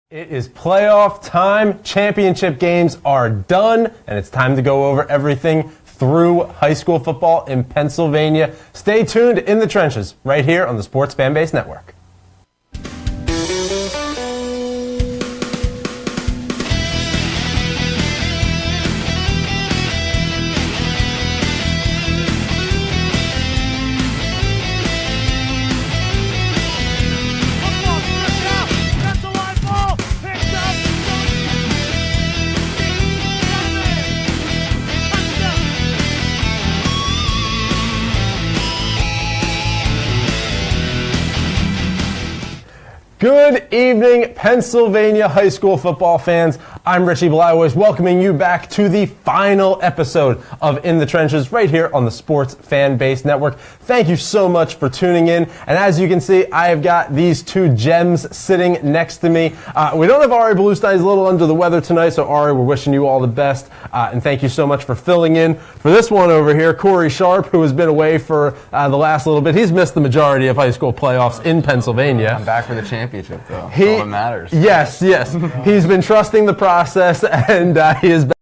It is playoff time. Championship games are done, and it's time to go over everything through high school football in Pennsylvania. Stay tuned in the trenches right here on the Sports Fanbase Network. Good evening, Pennsylvania high school football fans. I'm Richie Blyweiss, welcoming you back to the final episode of In the Trenches right here on the Sports Fanbase Network. Thank you so much for tuning in. And as you can see, I have got these two gems sitting next to me. We don't have Ari Bluestein. He's a little under the weather tonight, so Ari, we're wishing you all the best. And thank you so much for filling in for this one over here. Corey Sharp, who has been away for the last little bit. He's missed the majority of high school playoffs in Pennsylvania. I'm back for the championship, though. That's all that matters. Yes. He's been trusting the process, and he has been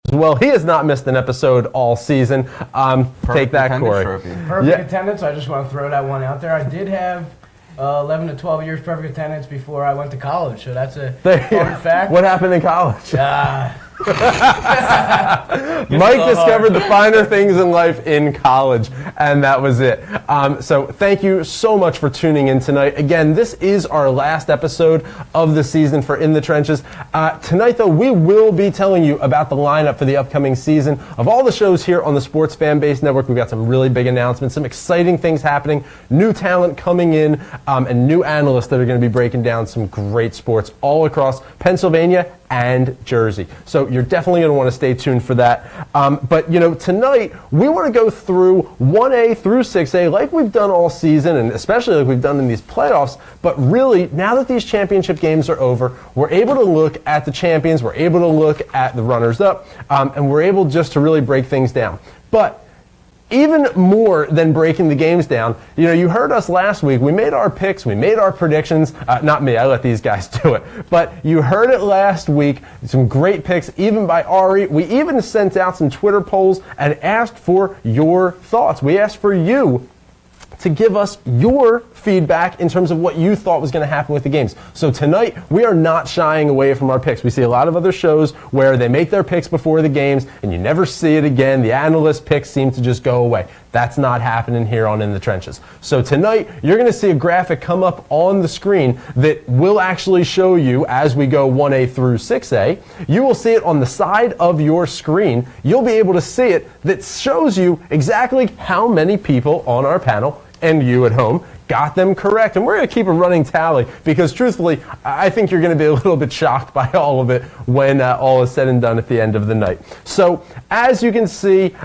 as well. He has not missed an episode all season. Take that, Corey. Perfect attendance. I just want to throw that one out there. I did have 11 to 12 years perfect attendance before I went to college, so that's a fun fact. What happened in college? Mike discovered the finer things in life in college, and that was it. So thank you so much for tuning in tonight. Again, this is our last episode of the season for In the Trenches. Tonight, though, we will be telling you about the lineup for the upcoming season of all the shows here on the Sports Fanbase Network. We've got some really big announcements, some exciting things happening, new talent coming in, and new analysts that are going to be breaking down some great sports all across Pennsylvania and Jersey. So you're definitely going to want to stay tuned for that. But, tonight we want to go through 1A through 6A like we've done all season, and especially like we've done in these playoffs. But really, now that these championship games are over, we're able to look at the champions, we're able to look at the runners-up, and we're able just to really break things down. But even more than breaking the games down, you heard us last week. We made our picks. We made our predictions. Not me. I let these guys do it. But you heard it last week. Some great picks, even by Ari. We even sent out some Twitter polls and asked for your thoughts. We asked for you to give us your feedback in terms of what you thought was going to happen with the games. So tonight, we are not shying away from our picks. We see a lot of other shows where they make their picks before the games, and you never see it again. The analyst picks seem to just go away. That's not happening here on In the Trenches. So tonight, you're going to see a graphic come up on the screen that will actually show you as we go 1A through 6A. You will see it on the side of your screen. You'll be able to see it that shows you exactly how many people on our panel and you at home got them correct. And we're going to keep a running tally because, truthfully, I think you're going to be a little bit shocked by all of it when all is said and done at the end of the night. So, as you can see,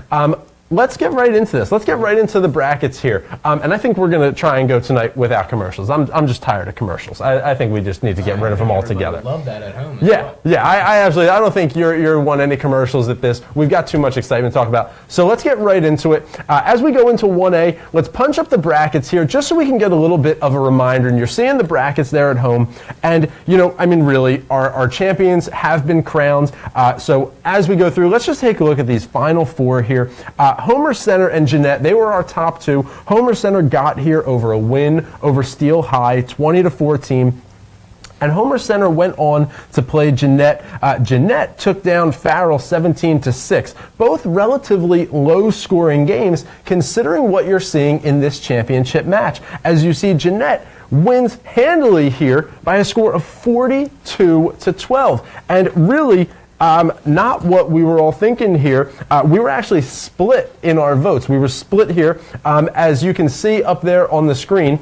let's get right into this. Let's get right into the brackets here. And I think we're going to try and go tonight without commercials. I'm just tired of commercials. I think we just need to get rid of them altogether. Love that at home. Yeah. I absolutely. I don't think you're want any commercials at this. We've got too much excitement to talk about. So let's get right into it. As we go into 1A, let's punch up the brackets here just so we can get a little bit of a reminder. And you're seeing the brackets there at home. And, really, our champions have been crowned. So as we go through, let's just take a look at these final four here. Homer Center and Jeannette, they were our top two. Homer Center got here over a win over Steele High, 20-14. And Homer Center went on to play Jeannette. Jeannette took down Farrell 17-6. Both relatively low-scoring games, considering what you're seeing in this championship match. As you see, Jeannette wins handily here by a score of 42-12. And really, not what we were all thinking here. We were actually split in our votes. We were split here, as you can see up there on the screen.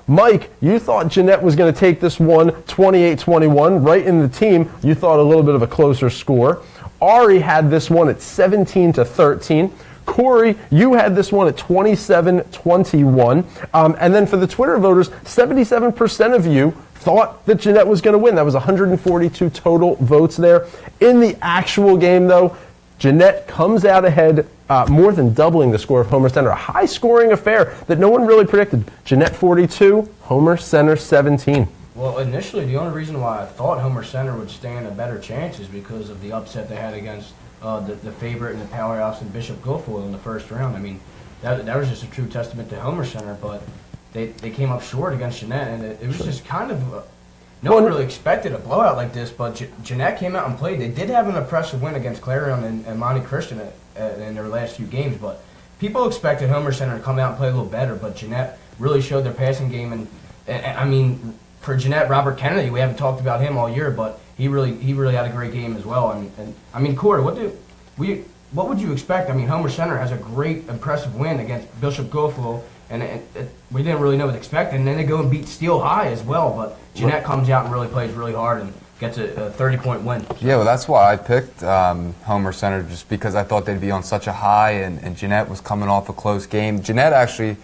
Mike, you thought Jeannette was going to take this one 28-21, right in the team. You thought a little bit of a closer score. Ari had this one at 17-13. Corey, you had this one at 27-21. And then for the Twitter voters, 77% of you thought that Jeannette was going to win. That was 142 total votes there. In the actual game, though, Jeannette comes out ahead, more than doubling the score of Homer Center. A high-scoring affair that no one really predicted. Jeannette 42, Homer Center 17. Well, initially, the only reason why I thought Homer Center would stand a better chance is because of the upset they had against the favorite in the powerhouse and Bishop Guilfoyle in the first round. I mean, that was just a true testament to Homer Center, but they came up short against Jeannette, and it was just kind of no one really expected a blowout like this, but Jeannette came out and played. They did have an impressive win against Clarion and Monte Christian in their last few games, but people expected Homer Center to come out and play a little better, but Jeannette really showed their passing game, and I mean, for Jeannette, Robert Kennedy, we haven't talked about him all year, but he really had a great game as well. And I mean, Corey, what would you expect? I mean, Homer Center has a great, impressive win against Bishop Guilfoyle, and we didn't really know what to expect. And then they go and beat Steel High as well. But Jeannette comes out and really plays really hard and gets a 30-point win. Yeah, well, that's why I picked Homer Center, just because I thought they'd be on such a high, and Jeannette was coming off a close game. Jeannette actually,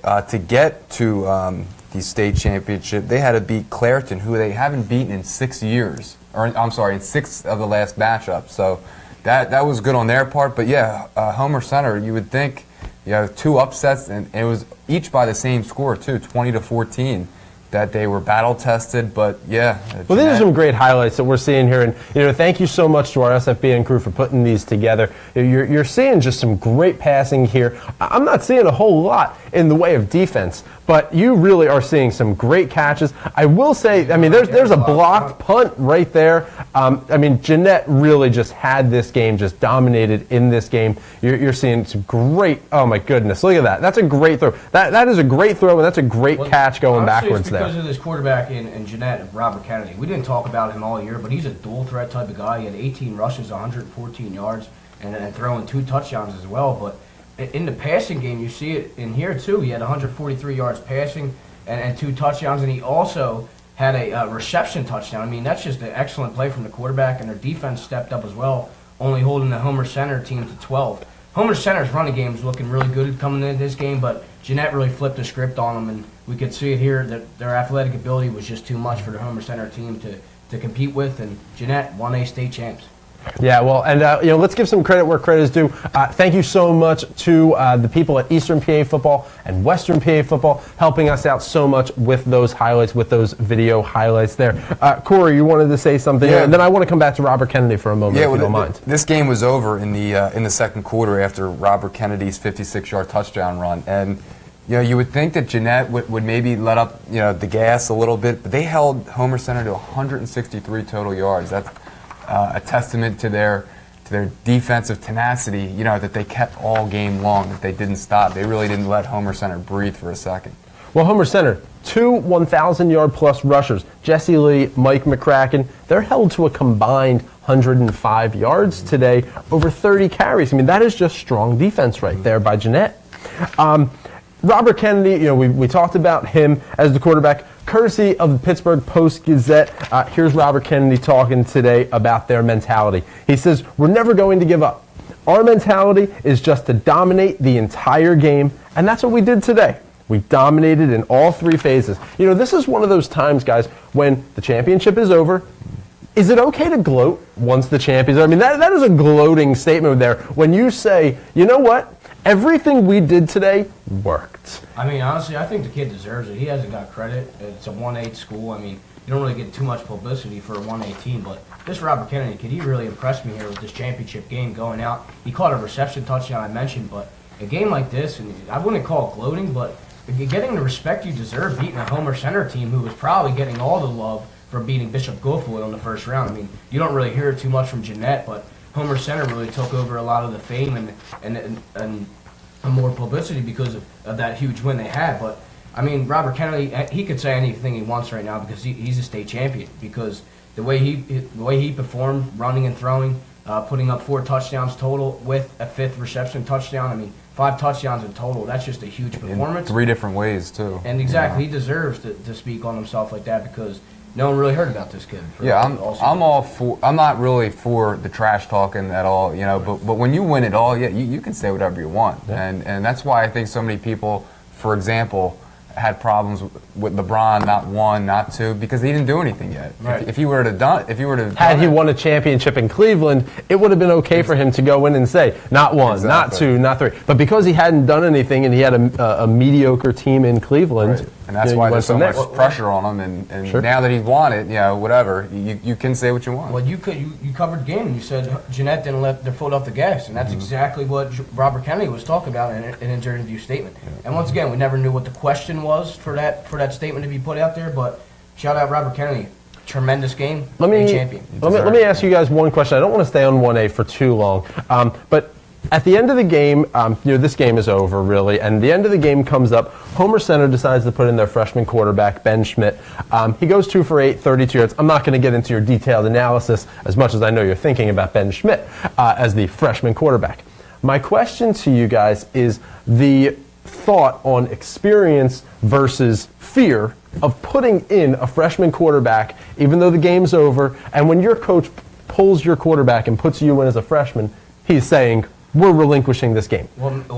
to get to the state championship, they had to beat Clairton, who they haven't beaten in 6 years. Or I'm sorry, in 6 of the last matchups. So that was good on their part. But yeah, Homer Center, you would think, 2 upsets, and it was each by the same score too, 20-14. That they were battle tested, but yeah. Well, these are some great highlights that we're seeing here, and thank you so much to our SFBN crew for putting these together. You're seeing just some great passing here. I'm not seeing a whole lot in the way of defense, but you really are seeing some great catches. I will say, I mean, there's a blocked punt right there. I mean, Jeannette really just had this game, just dominated in this game. You're seeing some great. Oh my goodness, look at that. That's a great throw. That is a great throw, and that's a great catch going backwards there. Because of this quarterback in Jeannette, Robert Kennedy. We didn't talk about him all year, but he's a dual threat type of guy. He had 18 rushes, 114 yards, and throwing 2 touchdowns as well. But in the passing game, you see it in here too. He had 143 yards passing and 2 touchdowns, and he also had a reception touchdown. I mean, that's just an excellent play from the quarterback, and their defense stepped up as well, only holding the Homer Center team to 12. Homer Center's running game is looking really good coming into this game, but Jeannette really flipped the script on them, and we could see it here that their athletic ability was just too much for the Homer Center team to compete with, and Jeannette won a state champs. Yeah, well, and let's give some credit where credit is due. Thank you so much to the people at Eastern PA Football and Western PA Football helping us out so much with those highlights, with those video highlights there. Corey, you wanted to say something, and then I want to come back to Robert Kennedy for a moment, if you don't mind. This game was over in the second quarter after Robert Kennedy's 56-yard touchdown run, and you would think that Jeannette would maybe let up the gas a little bit, but they held Homer Center to 163 total yards. That's a testament to their defensive tenacity, that they kept all game long, that they didn't stop. They really didn't let Homer Center breathe for a second. Well, Homer Center, 2 1,000-yard-plus rushers, Jesse Lee, Mike McCracken, they're held to a combined 105 yards today, over 30 carries. I mean, that is just strong defense right there by Jeannette. Robert Kennedy, we talked about him as the quarterback, courtesy of the Pittsburgh Post-Gazette. Here's Robert Kennedy talking today about their mentality. He says, "We're never going to give up. Our mentality is just to dominate the entire game, and that's what we did today. We dominated in all 3 phases." This is one of those times, guys, when the championship is over. Is it okay to gloat once the champion's over? I mean, that is a gloating statement there. When you say, you know what? Everything we did today worked. I mean, honestly, I think the kid deserves it. He hasn't got credit. It's a 1-8 school. I mean, you don't really get too much publicity for a 1-8 team, but this Robert Kennedy kid, he really impressed me here with this championship game going out. He caught a reception touchdown, I mentioned, but a game like this, and I wouldn't call it gloating, but getting the respect you deserve beating a Homer Center team who was probably getting all the love for beating Bishop Guilfoyle in the first round. I mean, you don't really hear it too much from Jeannette, but Homer Center really took over a lot of the fame and more publicity because of that huge win they had. But I mean, Robert Kennedy, he could say anything he wants right now because he's a state champion. Because the way he performed, running and throwing, putting up 4 touchdowns total with a 5th reception touchdown. I mean, 5 touchdowns in total. That's just a huge performance. In 3 different ways too. And exactly, he deserves to speak on himself like that because no one really heard about this kid. I'm not really for the trash talking at all, but when you win it all, you can say whatever you want. Yeah. And that's why I think so many people, for example, had problems with LeBron, not 1, not 2, because he didn't do anything yet. Right. If he were to had he won a championship in Cleveland, it would have been okay for him to go in and say, not 1, not 2, not 3. But because he hadn't done anything and he had a mediocre team in Cleveland, right. And that's you why went there's so from much there. pressure on him. And Sure. now that he's won it, whatever, you can say what you want. Well, you covered the game and you said Jeannette didn't let their foot off the gas, and that's exactly what Robert Kennedy was talking about in his interview statement. And once again, we never knew what the question was for that statement to be put out there, but shout out Robert Kennedy. Tremendous game. Champion. Let me ask you guys one question. I don't want to stay on 1A for too long, but at the end of the game, this game is over, really, and the end of the game comes up. Homer Center decides to put in their freshman quarterback, Ben Schmidt. He goes 2 for 8, 32 yards. I'm not going to get into your detailed analysis as much as I know you're thinking about Ben Schmidt as the freshman quarterback. My question to you guys is the thought on experience versus fear of putting in a freshman quarterback, even though the game's over, and when your coach pulls your quarterback and puts you in as a freshman, he's saying, we're relinquishing this game.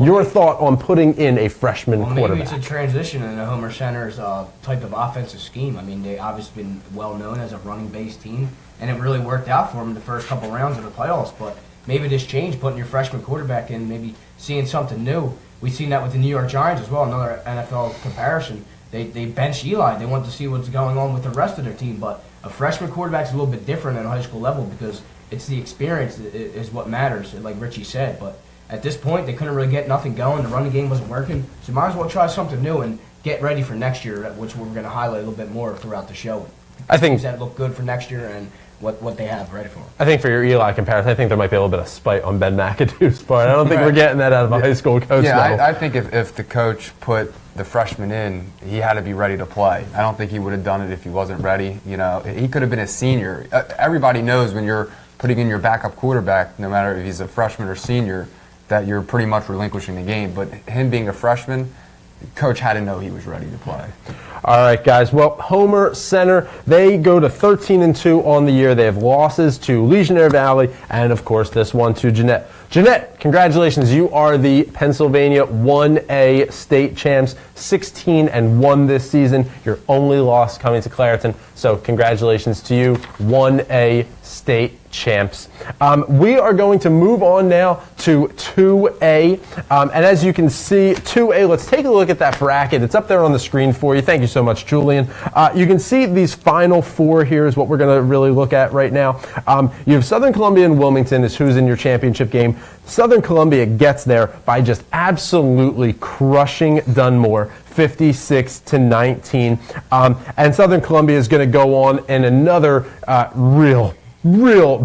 Your thought on putting in a freshman quarterback? Maybe it's a transition in the Homer Center's type of offensive scheme. I mean, they obviously been well known as a running-based team, and it really worked out for them the first couple rounds of the playoffs. But maybe this change, putting your freshman quarterback in, maybe seeing something new. We've seen that with the New York Giants as well, another NFL comparison. They benched Eli. They want to see what's going on with the rest of their team. But a freshman quarterback's a little bit different at a high school level because it's the experience is what matters, like Richie said. But at this point, they couldn't really get nothing going. The running game wasn't working. So might as well try something new and get ready for next year, which we're going to highlight a little bit more throughout the show. I think things that look good for next year and what they have ready for them. I think for your Eli comparison, I think there might be a little bit of spite on Ben McAdoo's part. I don't think we're getting that out of a high school coach. Yeah, level. I think if the coach put the freshman in, he had to be ready to play. I don't think he would have done it if he wasn't ready. He could have been a senior. Everybody knows when you're putting in your backup quarterback, no matter if he's a freshman or senior, that you're pretty much relinquishing the game. But him being a freshman, coach had to know he was ready to play. All right, guys. Well, Homer Center, they go to 13-2 on the year. They have losses to Legionnaire Valley and, of course, this one to Jeannette. Jeannette, congratulations. You are the Pennsylvania 1A state champs, 16-1 this season. Your only loss coming to Clareton. So congratulations to you, 1A state champs. We are going to move on now to 2A. And as you can see, 2A, let's take a look at that bracket. It's up there on the screen for you. Thank you so much, Julian. You can see these final four here is what we're going to really look at right now. You have Southern Columbia and Wilmington is who's in your championship game. Southern Columbia gets there by just absolutely crushing Dunmore, 56-19. And Southern Columbia is going to go on in another real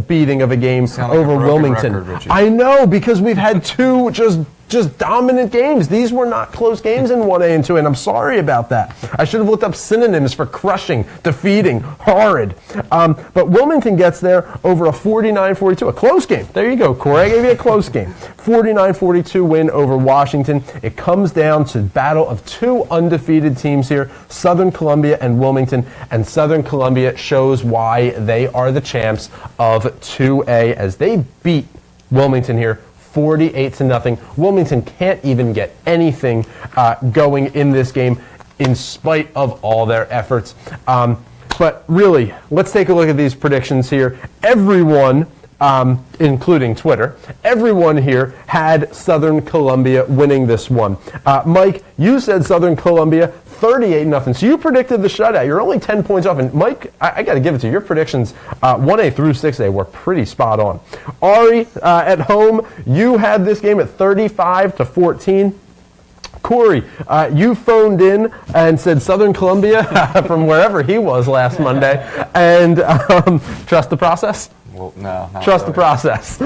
beating of a game over Wilmington. Record, I know, because we've had two just dominant games. These were not close games in 1A and 2A, and I'm sorry about that. I should have looked up synonyms for crushing, defeating, horrid. But Wilmington gets there over a 49-42, a close game. There you go, Corey. I gave you a close game. 49-42 win over Washington. It comes down to battle of two undefeated teams here, Southern Columbia and Wilmington, and Southern Columbia shows why they are the champs of 2A as they beat Wilmington here 48-0. Wilmington can't even get anything going in this game in spite of all their efforts. But really, let's take a look at these predictions here. Everyone, including Twitter, everyone here had Southern Columbia winning this one. Mike, you said Southern Columbia 38-0. So you predicted the shutout. You're only 10 points off. And Mike, I got to give it to you. Your predictions, 1A through 6A, were pretty spot on. Ari, at home, you had this game at 35-14. Corey, you phoned in and said Southern Columbia from wherever he was last Monday. And trust the process? Well, no. Trust the process.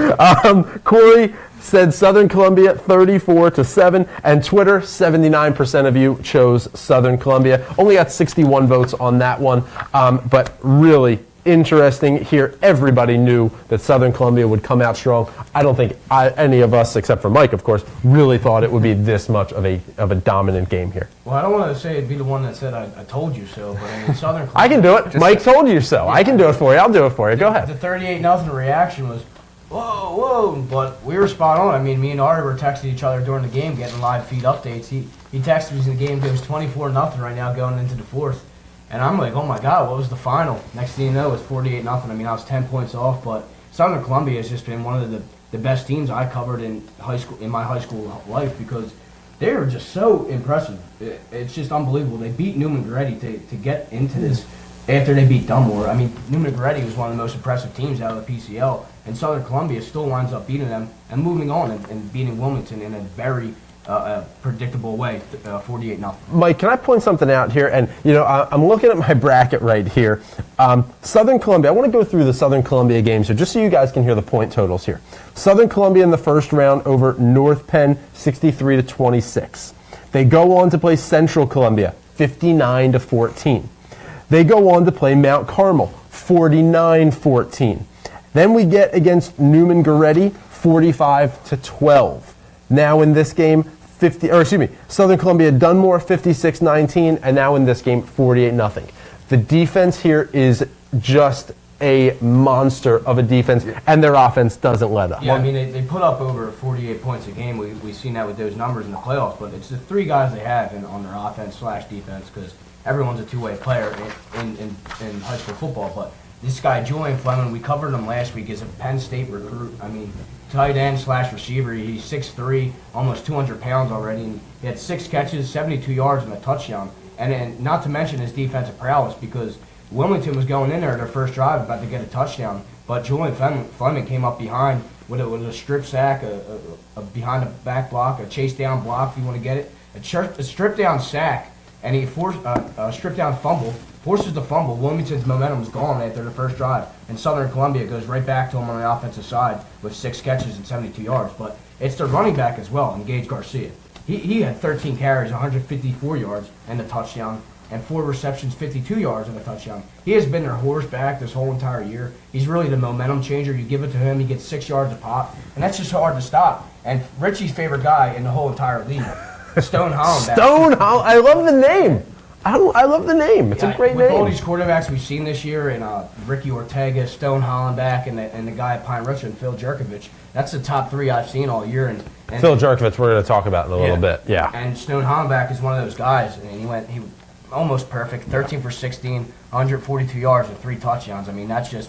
Corey said Southern Columbia 34-7, and Twitter, 79% of you chose Southern Columbia. Only got 61 votes on that one, but really interesting here. Everybody knew that Southern Columbia would come out strong. I don't think any of us, except for Mike, of course, really thought it would be this much of a dominant game here. Well, I don't want to say it'd be the one that said I told you so, but I mean, Southern Columbia. I can do it. Mike told you so. I can do it for you. I'll do it for you. Go ahead. The 38-0 reaction was, whoa, but we were spot on. I mean, me and Ari were texting each other during the game, getting live feed updates. He texted me in the game, it was 24-0 right now going into the fourth. And I'm like, oh my God, what was the final? Next thing you know, it was 48-0. I mean, I was 10 points off, but Southern Columbia has just been one of the best teams I covered in high school, in my high school life, because they were just so impressive. It's just unbelievable. They beat Newman Goretti to get into this after they beat Dunmore. I mean, Newman Goretti was one of the most impressive teams out of the PCL, and Southern Columbia still winds up beating them and moving on and beating Wilmington in a very predictable way, 48-0. Mike, can I point something out here? And, I'm looking at my bracket right here. Southern Columbia, I want to go through the Southern Columbia games here just so you guys can hear the point totals here. Southern Columbia in the first round over North Penn, 63-26. They go on to play Central Columbia, 59-14. They go on to play Mount Carmel, 49-14. Then we get against Newman Goretti, 45-12. Now in this game, Southern Columbia Dunmore, 56-19, and now in this game, 48-0. The defense here is just a monster of a defense, and their offense doesn't let up. Yeah, I mean, they put up over 48 points a game. We've seen that with those numbers in the playoffs, but it's the three guys they have on their offense/defense, because everyone's a two-way player in high school football. But this guy, Julian Fleming, we covered him last week as a Penn State recruit. I mean, tight end/receiver. He's 6'3", almost 200 pounds already. And he had 6 catches, 72 yards, and a touchdown. And not to mention his defensive prowess, because Wilmington was going in there their first drive about to get a touchdown, but Julian Fleming came up behind with a strip sack, a behind the back block, a chase down block if you want to get it, a strip down sack, and he forced a strip down fumble, forces the fumble. Wilmington's momentum is gone after the first drive, and Southern Columbia goes right back to him on the offensive side with 6 catches and 72 yards. But it's their running back as well, Gage Garcia. He had 13 carries, 154 yards, and a touchdown, and 4 receptions, 52 yards, and a touchdown. He has been their horse back this whole entire year. He's really the momentum changer. You give it to him, he gets 6 yards a pop, and that's just hard to stop. And Richie's favorite guy in the whole entire league, Stone Hollenbeck. Stone Hollenbeck. I love the name. I love the name. It's a great with name. With all these quarterbacks we've seen this year, and Ricky Ortega, Stone Hollenbeck, and the guy at Pine-Richland, Phil Jerkovich, that's the top 3 I've seen all year. And Phil Jerkovich, we're going to talk about in a little bit. Yeah. And Stone Hollenbeck is one of those guys, and he was almost perfect, 13 for 16, 142 yards with 3 touchdowns. I mean, that's just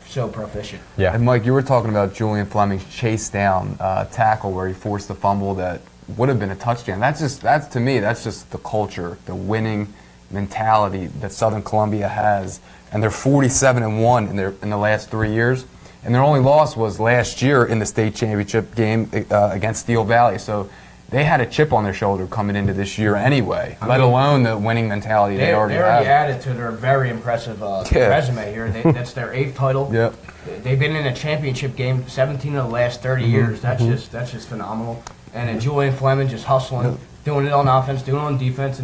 so proficient. Yeah. And Mike, you were talking about Julian Fleming's chase down tackle where he forced the fumble that would have been a touchdown. To me, that's just the culture, the mentality that Southern Columbia has, and they're 47-1 in the last 3 years, and their only loss was last year in the state championship game against Steel Valley. So they had a chip on their shoulder coming into this year anyway, let alone the winning mentality they already have. Added to their very impressive resume here. That's their 8th title. Yep. They've been in a championship game 17 of the last 30 years. That's just phenomenal. And then Julian Fleming just hustling, doing it on offense, doing it on defense,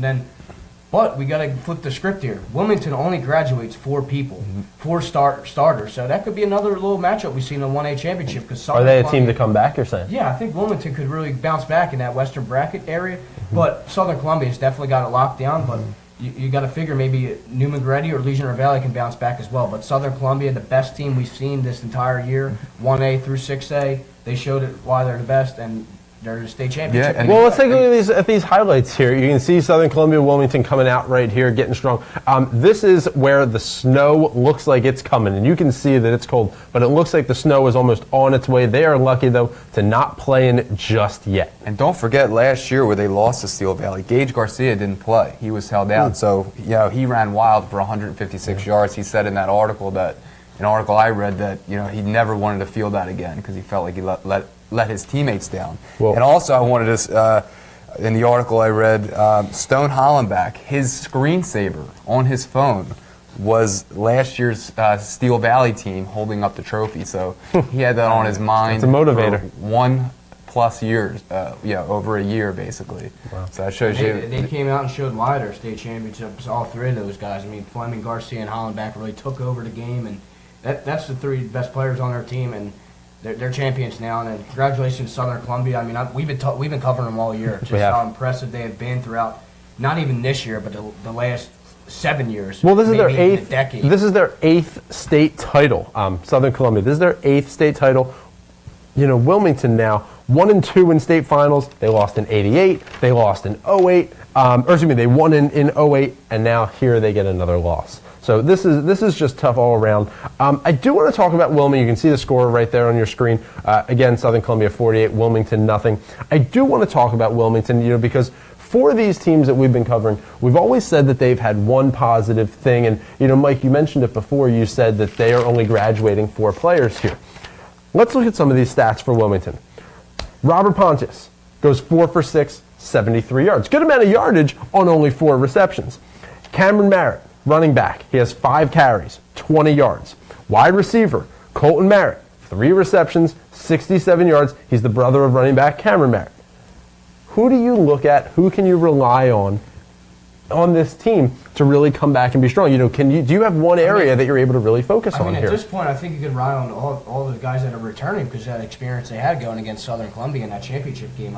but we got to flip the script here. Wilmington only graduates 4 people, 4 starters. So that could be another little matchup we see in the 1A championship. Are they a team to come back, you're saying? Yeah, I think Wilmington could really bounce back in that western bracket area. But Southern Columbia's definitely got it locked down. But you got to figure maybe Newman Goretti or Legionnaire Valley can bounce back as well. But Southern Columbia, the best team we've seen this entire year, 1A through 6A, they showed it why they're the best, and they're the state championship. Yeah, well, let's take a look at these highlights here. You can see Southern Columbia, Wilmington coming out right here, getting strong. This is where the snow looks like it's coming, and you can see that it's cold, but it looks like the snow is almost on its way. They are lucky, though, to not play in it just yet. And don't forget last year where they lost to Steel Valley, Gage Garcia didn't play. He was held out, so he ran wild for 156 yards. He said in that article an article I read that he never wanted to feel that again because he felt like he let his teammates down. Whoa. And also I wanted to, in the article I read, Stone Hollenbeck, his screensaver on his phone was last year's Steel Valley team holding up the trophy. So he had that on his mind. It's a motivator. For 1+ years, over a year basically. Wow. So that shows you. They came out and showed why their state championships, all 3 of those guys. I mean, Fleming, Garcia, and Hollenbeck really took over the game, and that's the 3 best players on their team, and they're champions now. And then congratulations, Southern Columbia. I mean, we've been covering them all year. Just how impressive they have been throughout, not even this year, but the last 7 years. Well, this is their 8th decade. This is their 8th state title. Southern Columbia. This is their 8th state title. Wilmington now 1-2 in state finals. They lost in '88. They lost in '08. They won in '08, and now here they get another loss. So this is just tough all around. I do want to talk about Wilmington. You can see the score right there on your screen. Again, Southern Columbia 48, Wilmington nothing. I do want to talk about Wilmington, because for these teams that we've been covering, we've always said that they've had one positive thing. And, Mike, you mentioned it before. You said that they are only graduating 4 players here. Let's look at some of these stats for Wilmington. Robert Pontius goes 4 for 6, 73 yards. Good amount of yardage on only 4 receptions. Cameron Merritt, running back. He has 5 carries, 20 yards. Wide receiver, Colton Merritt, 3 receptions, 67 yards. He's the brother of running back Cameron Merritt. Who do you look at? Who can you rely on this team to really come back and be strong? Do you have one area that you're able to really focus on here? At this point, I think you can rely on all the guys that are returning because of that experience they had going against Southern Columbia in that championship game.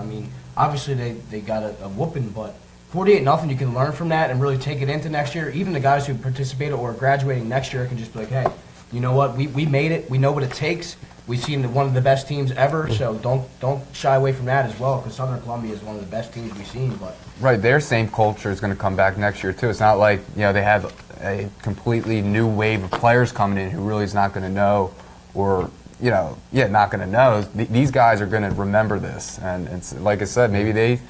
Obviously they got a whooping, but 48-0, you can learn from that and really take it into next year. Even the guys who participated or are graduating next year can just be like, hey, you know what? We made it. We know what it takes. We've seen one of the best teams ever, so don't shy away from that as well, because Southern Columbia is one of the best teams we've seen. But right, their same culture is going to come back next year too. It's not like they have a completely new wave of players coming in who really is not going to know, or not going to know. These guys are going to remember this, and it's like I said, maybe they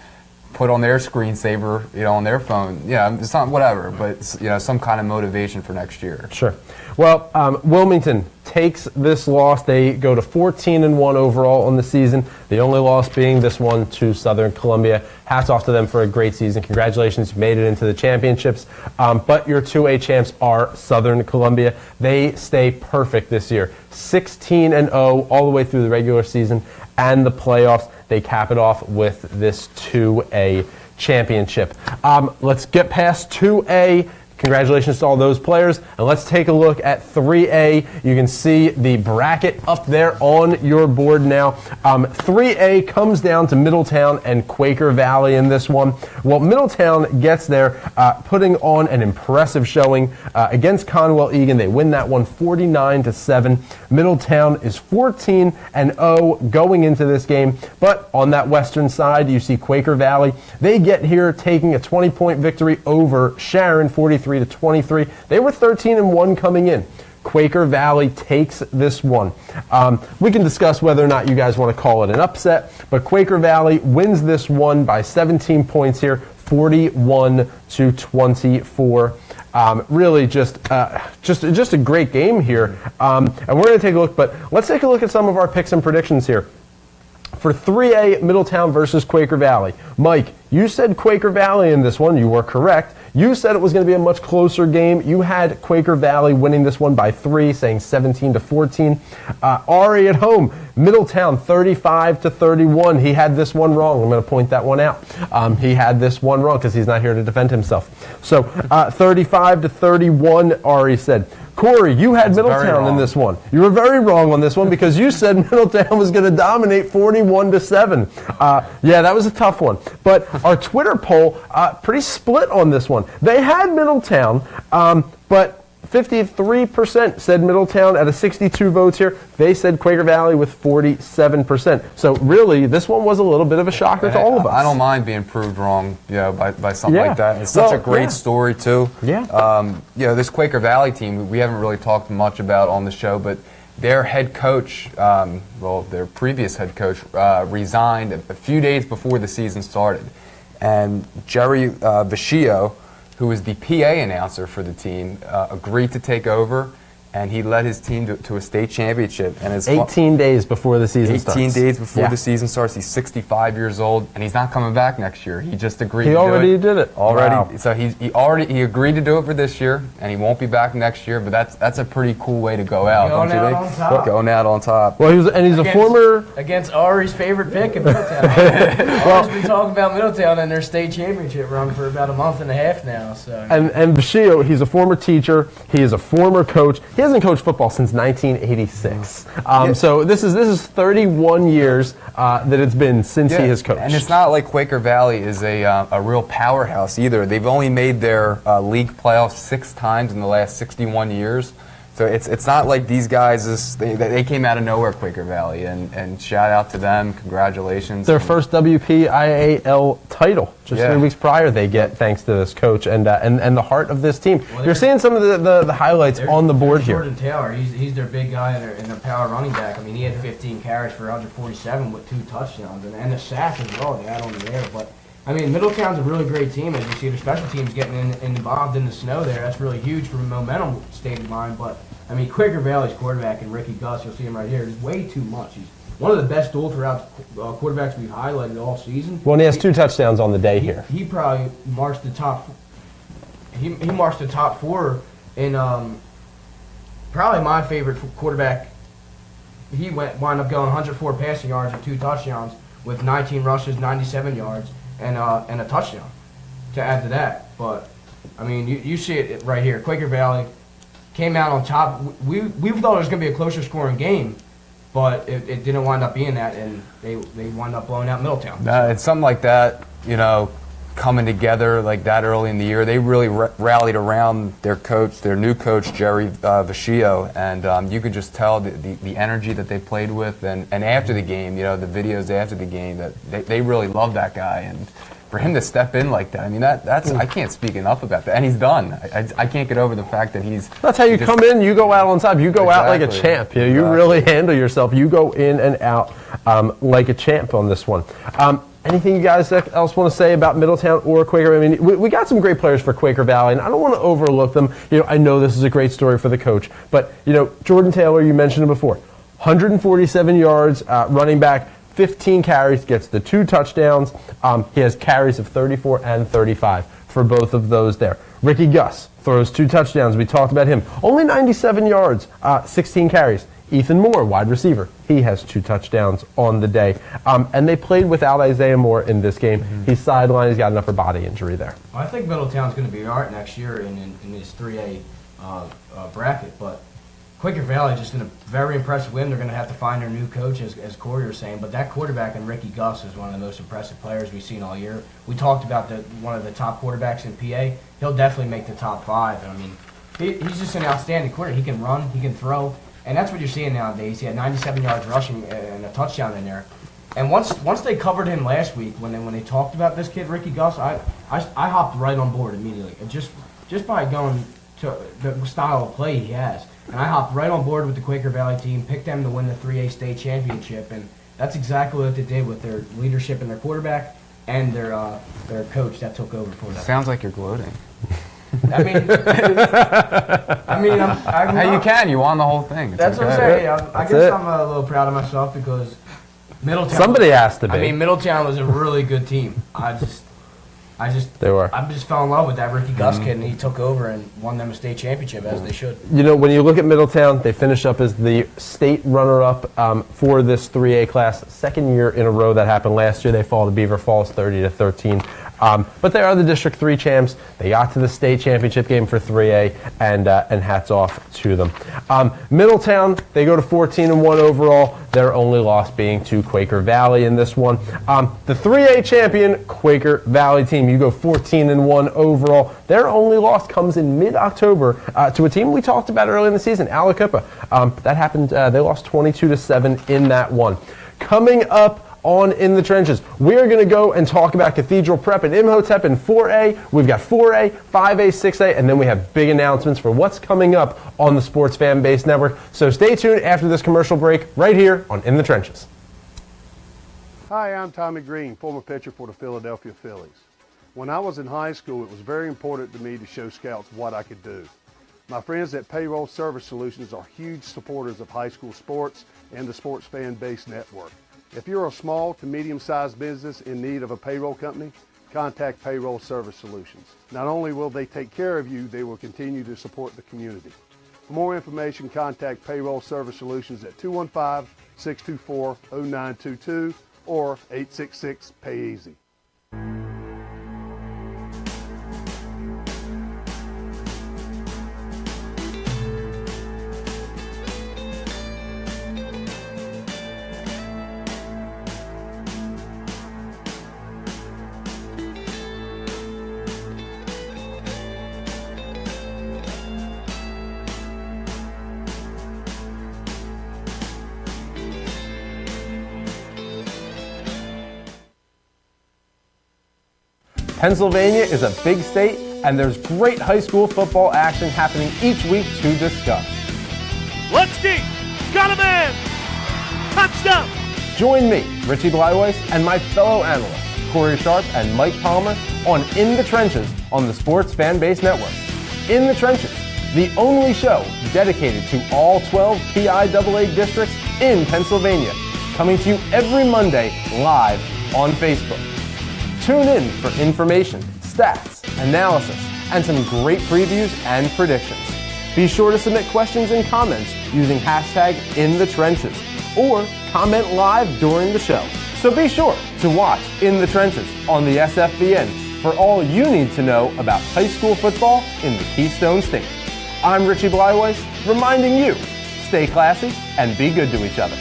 put on their screensaver, on their phone. It's not whatever, but some kind of motivation for next year. Sure. Well, Wilmington takes this loss. They go to 14-1 overall on the season. The only loss being this one to Southern Columbia. Hats off to them for a great season. Congratulations, you made it into the championships. But your 2A champs are Southern Columbia. They stay perfect this year. 16-0 all the way through the regular season and the playoffs. They cap it off with this 2A championship. Let's get past 2A. Congratulations to all those players. And let's take a look at 3A. You can see the bracket up there on your board now. 3A comes down to Middletown and Quaker Valley in this one. Well, Middletown gets there, putting on an impressive showing against Conwell-Egan. They win that one 49-7. Middletown is 14-0 going into this game. But on that western side, you see Quaker Valley. They get here taking a 20-point victory over Sharon, 43-23. They were 13-1 coming in. Quaker Valley takes this one. We can discuss whether or not you guys want to call it an upset, but Quaker Valley wins this one by 17 points here, 41-24. Really just a great game here. And we're going to take a look, but let's take a look at some of our picks and predictions here. For 3A, Middletown versus Quaker Valley. Mike, you said Quaker Valley in this one. You were correct. You said it was going to be a much closer game. You had Quaker Valley winning this one by 3, saying 17-14. Ari at home, Middletown 35-31. He had this one wrong. I'm going to point that one out. He had this one wrong because he's not here to defend himself. So 35-31, Ari said. Corey, you had Middletown in this one. You were very wrong on this one because you said Middletown was going to dominate 41-7. Yeah, that was a tough one. But our Twitter poll, pretty split on this one. They had Middletown, but 53% said Middletown out of 62 votes here. They said Quaker Valley with 47%. So really, this one was a little bit of a shocker to all of us. I don't mind being proved wrong, by something like that. It's such a great story too. Yeah. This Quaker Valley team we haven't really talked much about on the show, but their head coach, their previous head coach, resigned a few days before the season started, and Jerry Vecchio, who was the PA announcer for the team, agreed to take over, and he led his team to a state championship. And it's 18 days before the season starts. 18 days before the season starts. He's 65 years old, and he's not coming back next year. He just agreed to do it. He already did it. Already. Wow. So he agreed to do it for this year, and he won't be back next year, but that's a pretty cool way to go out, don't you think? Going out on top. Well, he's a former... Against Ari's favorite pick in Middletown. Ari's been talking about Middletown and their state championship run for about a month and a half now. So. And Vecchio, he's a former teacher. He is a former coach. He hasn't coached football since 1986. So this is 31 years that it's been since he has coached. And it's not like Quaker Valley is a real powerhouse either. They've only made their league playoffs 6 times in the last 61 years. So it's not like these guys, they came out of nowhere, Quaker Valley, and shout out to them, congratulations. Their first WPIAL title, just 3 weeks prior they get, thanks to this coach and the heart of this team. Well, you're seeing some of the highlights on the board here. Jordan Taylor, he's their big guy in their power running back. I mean, he had 15 carries for 147 with 2 touchdowns, and a sack as well, they had on the air. But I mean, Middletown's a really great team. As you see, their special teams getting involved in the snow there. That's really huge from a momentum state of mind. But, I mean, Quaker Valley's quarterback, and Ricky Gus, you'll see him right here, is way too much. He's one of the best dual-throughout quarterbacks we've highlighted all season. Well, and he has 2 touchdowns on the day here. He probably marched the top. He marched the top 4 in probably my favorite quarterback. He wound up going 104 passing yards and 2 touchdowns with 19 rushes, 97 yards. And a touchdown to add to that. But, I mean, you see it right here. Quaker Valley came out on top. We thought it was going to be a closer scoring game, but it didn't wind up being that, and they wound up blowing out Middletown. It's something like that, coming together like that early in the year. They really rallied around their coach, their new coach, Jerry Vecchio, and you could just tell the energy that they played with. And after the game, the videos after the game, that they really love that guy. And for him to step in like that, I mean, that's I can't speak enough about that. And he's done. I can't get over the fact that he's... That's how you come in, you go out on top. You go out like a champ. You really handle yourself. You go in and out like a champ on this one. Anything you guys else want to say about Middletown or Quaker? I mean, we got some great players for Quaker Valley, and I don't want to overlook them. I know this is a great story for the coach, but, Jordan Taylor, you mentioned him before, 147 yards, running back, 15 carries, gets the 2 touchdowns. He has carries of 34 and 35 for both of those there. Ricky Gus throws 2 touchdowns. We talked about him. Only 97 yards, 16 carries. Ethan Moore, wide receiver, he has 2 touchdowns on the day. And they played without Isaiah Moore in this game. Mm-hmm. He's sidelined. He's got an upper body injury there. Well, I think Middletown's going to be all right next year in this 3A bracket. But Quaker Valley just in a very impressive win. They're going to have to find their new coach, as Corey was saying. But that quarterback in Ricky Gus is one of the most impressive players we've seen all year. We talked about one of the top quarterbacks in PA. He'll definitely make the top 5. And I mean, he's just an outstanding quarterback. He can run. He can throw. And that's what you're seeing nowadays. He had 97 yards rushing and a touchdown in there. And once they covered him last week, when they talked about this kid, Ricky Gus, I hopped right on board immediately. And just by going to the style of play he has. And I hopped right on board with the Quaker Valley team, picked them to win the 3A State Championship. And that's exactly what they did with their leadership and their quarterback and their coach that took over for them. Sounds like you're gloating. I mean, you can. You won the whole thing. It's that's okay. what I'm saying. I guess I'm a little proud of myself because Middletown. Somebody has to be. I mean, Middletown was a really good team. I just fell in love with that Ricky Gus kid, and he took over and won them a state championship as they should. When you look at Middletown, they finish up as the state runner-up for this 3A class. 2nd year in a row that happened last year. They fall to Beaver Falls 30-13. But they are the District 3 champs. They got to the state championship game for 3A, and hats off to them. Middletown, they go to 14-1 overall. Their only loss being to Quaker Valley in this one. The 3A champion Quaker Valley team, you go 14-1 overall. Their only loss comes in mid-October to a team we talked about early in the season, Aliquippa. That happened. They lost 22-7 in that one. Coming up on In the Trenches, we're going to go and talk about Cathedral Prep and Imhotep in 4A. We've got 4A, 5A, 6A, and then we have big announcements for what's coming up on the Sports Fan Base Network. So stay tuned after this commercial break right here on In the Trenches. Hi, I'm Tommy Green, former pitcher for the Philadelphia Phillies. When I was in high school, it was very important to me to show scouts what I could do. My friends at Payroll Service Solutions are huge supporters of high school sports and the Sports Fan Base Network. If you're a small to medium-sized business in need of a payroll company, contact Payroll Service Solutions. Not only will they take care of you, they will continue to support the community. For more information, contact Payroll Service Solutions at 215-624-0922 or 866-PAY-EASY. Pennsylvania is a big state, and there's great high school football action happening each week to discuss. Let's deep. Got a man. Touchdown. Join me, Richie Blyweiss, and my fellow analysts, Corey Sharp and Mike Palmer, on In the Trenches on the Sports Fan Base Network. In the Trenches, the only show dedicated to all 12 PIAA districts in Pennsylvania, coming to you every Monday live on Facebook. Tune in for information, stats, analysis, and some great previews and predictions. Be sure to submit questions and comments using hashtag #InTheTrenches or comment live during the show. So be sure to watch In the Trenches on the SFBN for all you need to know about high school football in the Keystone State. I'm Richie Blyweiss, reminding you, stay classy and be good to each other.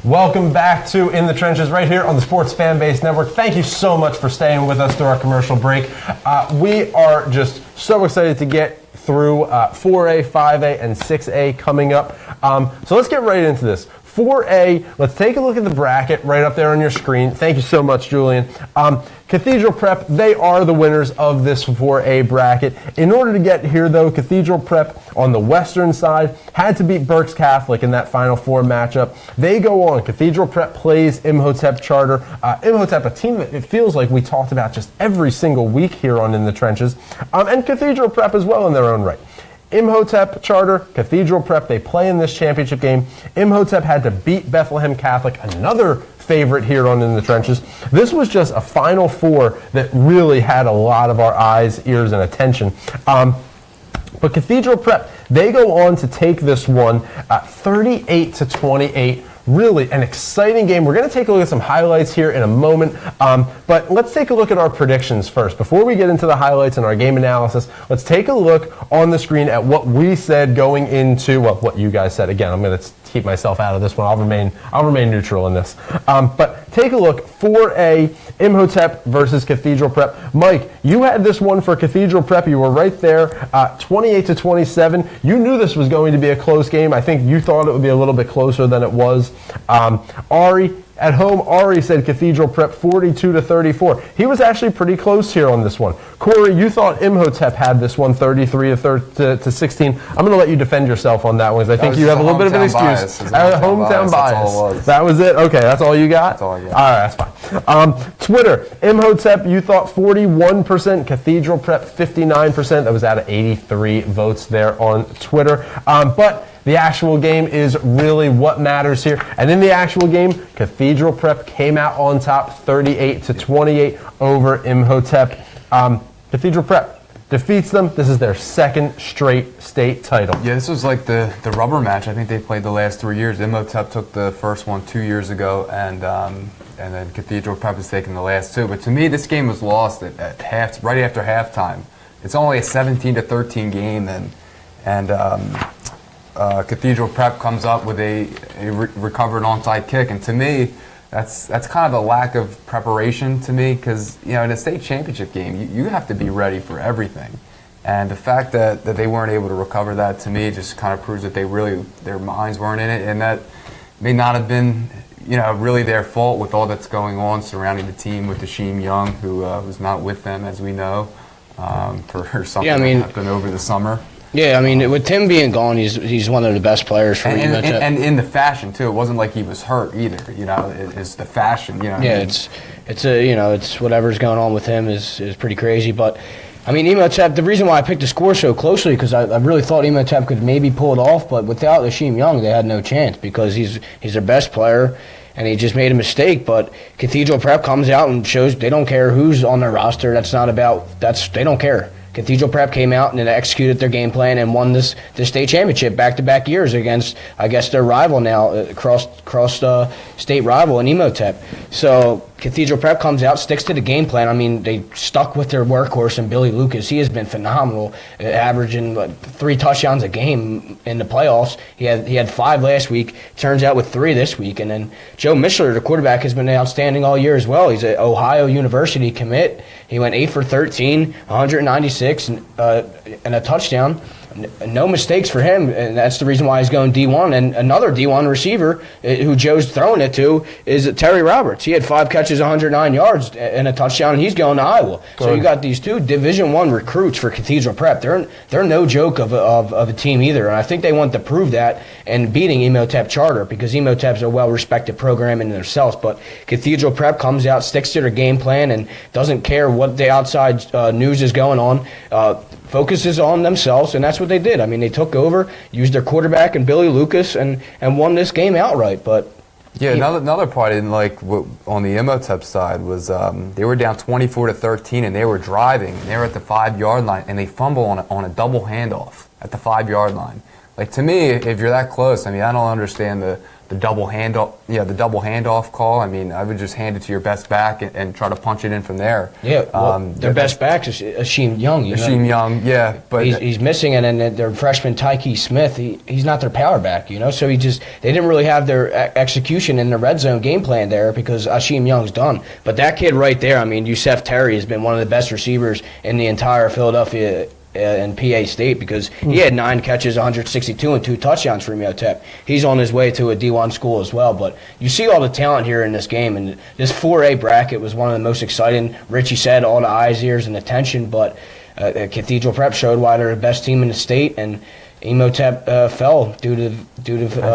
Welcome back to In the Trenches right here on the Sports Fan Base Network. Thank you so much for staying with us through our commercial break. We are just so excited to get through 4A, 5A, and 6A coming up. So let's get right into this. 4A, let's take a look at the bracket right up there on your screen. Thank you so much, Julian. Cathedral Prep, they are the winners of this 4A bracket. In order to get here, though, Cathedral Prep on the western side had to beat Berks Catholic in that Final Four matchup. They go on. Cathedral Prep plays Imhotep Charter. Imhotep, a team that it feels like we talked about just every single week here on In the Trenches. And Cathedral Prep as well in their own right. Imhotep Charter, Cathedral Prep, they play in this championship game. Imhotep had to beat Bethlehem Catholic, another favorite here on In the Trenches. This was just a Final Four that really had a lot of our eyes, ears, and attention. But Cathedral Prep, they go on to take this one 38-28. Really an exciting game. We're going to take a look at some highlights here in a moment, but let's take a look at our predictions first. Before we get into the highlights and our game analysis, let's take a look on the screen at what we said going into, well, what you guys said. Again, I'm going to keep myself out of this one. I'll remain neutral in this. But take a look, 4A, Imhotep versus Cathedral Prep. Mike, you had this one for Cathedral Prep. You were right there, 28-27. You knew this was going to be a close game. I think you thought it would be a little bit closer than it was. Ari, at home, Ari said Cathedral Prep 42-34. He was actually pretty close here on this one. Corey, you thought Imhotep had this one 33-16. I'm going to let you defend yourself on that one because I think you have a little bit of an excuse. Hometown bias. That was it? Okay, that's all you got? That's all I got. All right, that's fine. Twitter, Imhotep, you thought 41%. Cathedral Prep 59%. That was out of 83 votes there on Twitter. But the actual game is really what matters here. And in the actual game, Cathedral Prep came out on top 38-28 over Imhotep. Cathedral Prep defeats them. This is their second straight state title. Yeah, this was like the rubber match. I think they played the last 3 years. Imhotep took the first one 2 years ago, and then Cathedral Prep has taken the last two. But to me, this game was lost at right after halftime. It's only a 17-13 game, and Cathedral Prep comes up with a recovered onside kick, and to me, that's kind of a lack of preparation to me because in a state championship game, you have to be ready for everything, and the fact that they weren't able to recover that to me just kind of proves that their minds weren't in it, and that may not have been really their fault with all that's going on surrounding the team with Desheem Young, who was not with them as we know for something that happened over the summer. Yeah, I mean, with Tim being gone, he's one of the best players for me. And in the fashion too, it wasn't like he was hurt either. It's the fashion. Yeah, it's whatever's going on with him is pretty crazy. But I mean, Imhotep. The reason why I picked the score so closely because I really thought Imhotep could maybe pull it off, but without Desheem Young, they had no chance because he's their best player. And he just made a mistake, but Cathedral Prep comes out and shows they don't care who's on their roster. They don't care. Cathedral Prep came out and executed their game plan and won this state championship back-to-back years against, I guess, their rival now, cross-state rival in Imhotep. So Cathedral Prep comes out, sticks to the game plan. I mean, they stuck with their workhorse and Billy Lucas. He has been phenomenal, averaging 3 touchdowns a game in the playoffs. He had 5 last week, turns out with 3 this week. And then Joe Mishler, the quarterback, has been outstanding all year as well. He's an Ohio University commit. He went 8 for 13, 196, and a touchdown. no mistakes for him, and that's the reason why he's going D1. And another D1 receiver who Joe's throwing it to is Terry Roberts. He had 5 catches, 109 yards, and a touchdown, and he's going to Iowa. So you got these 2 Division I recruits for Cathedral Prep. They're no joke of a team either, and I think they want to prove that and beating Emotep Charter, because Emotep's a well-respected program in themselves. But Cathedral Prep comes out, sticks to their game plan, and doesn't care what the outside news is going on. Focuses on themselves, and that's what they did. I mean, they took over, used their quarterback and Billy Lucas, and won this game outright. But yeah, another part I didn't like on the Imhotep side was they were down 24-13, and they were driving. And they were at the 5-yard line, and they fumble on a double handoff at the 5-yard line. Like, to me, if you're that close, I mean, I don't understand the double handoff. Yeah, the double handoff call. I mean, I would just hand it to your best back and try to punch it in from there. Yeah, well, their best back is Asheem Young. Asheem Young, yeah, but he's missing it, and their freshman Tyke Smith, he's not their power back, So they didn't really have their execution in the red zone game plan there because Asheem Young's done. But that kid right there, I mean, Yusef Terry has been one of the best receivers in the entire Philadelphia and PIAA State, because he had 9 catches, 162, and 2 touchdowns for Emotep. He's on his way to a D1 school as well. But you see all the talent here in this game, and this 4A bracket was one of the most exciting. Richie said all the eyes, ears, and attention, but Cathedral Prep showed why they're the best team in the state, and Emotep fell due to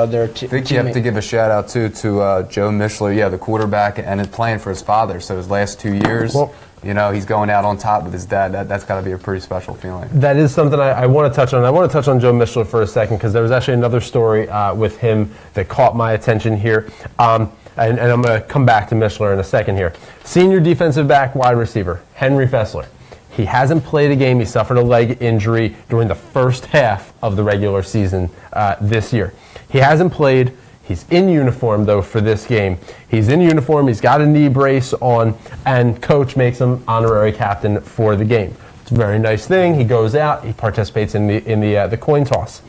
their I think you have to give a shout out too to Joe Mishler, the quarterback, and is playing for his father. So his last 2 years, he's going out on top with his dad. That's got to be a pretty special feeling. That is something I want to touch on. I want to touch on Joe Mishler for a second, because there was actually another story with him that caught my attention here. And I'm going to come back to Mishler in a second here. Senior defensive back, wide receiver, Henry Fessler. He hasn't played a game. He suffered a leg injury during the first half of the regular season this year. He hasn't played. He's in uniform, though, for this game. He's in uniform. He's got a knee brace on, and coach makes him honorary captain for the game. It's a very nice thing. He goes out. He participates in the coin toss.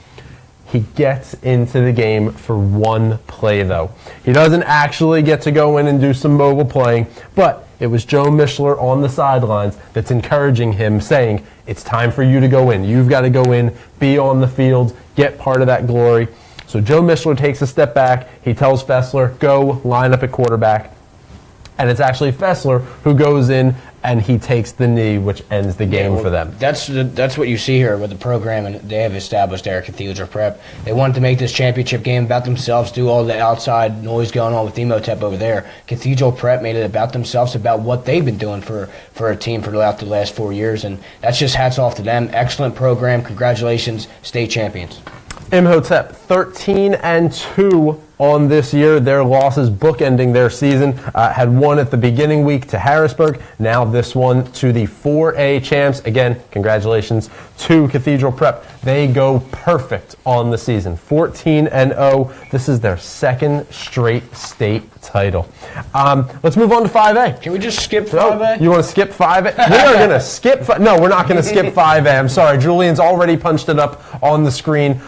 He gets into the game for one play, though. He doesn't actually get to go in and do some mobile playing, but it was Joe Mishler on the sidelines that's encouraging him, saying, it's time for you to go in. You've got to go in, be on the field, get part of that glory. So Joe Mishler takes a step back. He tells Fessler, go line up at quarterback. And it's actually Fessler who goes in and he takes the knee, which ends the game for them. That's what you see here with the program, and they have established there at Cathedral Prep. They wanted to make this championship game about themselves, do all the outside noise going on with Emotep over there. Cathedral Prep made it about themselves, about what they've been doing for a team for the last 4 years, and that's just hats off to them. Excellent program. Congratulations, state champions. Imhotep 13-2 on this year. Their losses bookending their season. Had one at the beginning week to Harrisburg. Now this one to the 4A champs. Again, congratulations to Cathedral Prep. They go perfect on the season. 14-0. This is their second straight state title. Let's move on to 5A. Can we just skip 5A? You want to skip 5A? We are going to skip. No, we're not going to skip 5A. I'm sorry. Julian's already punched it up on the screen.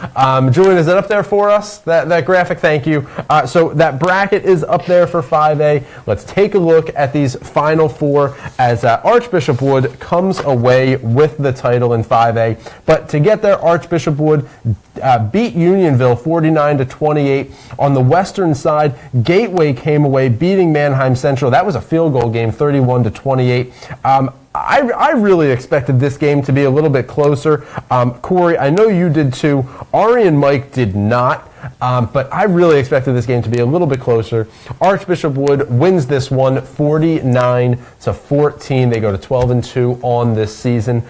Julian, is it up there for us? That graphic? Thank you. So that bracket is up there for 5A. Let's take a look at these final 4 as Archbishop Wood comes away with the title in 5A. But to get there, Archbishop Wood beat Unionville 49-28. On the western side, Gateway came away beating Manheim Central. That was a field goal game, 31-28. I really expected this game to be a little bit closer. Corey, I know you did too. Ari and Mike did not. But I really expected this game to be a little bit closer. Archbishop Wood wins this one 49-14. They go to 12-2 on this season.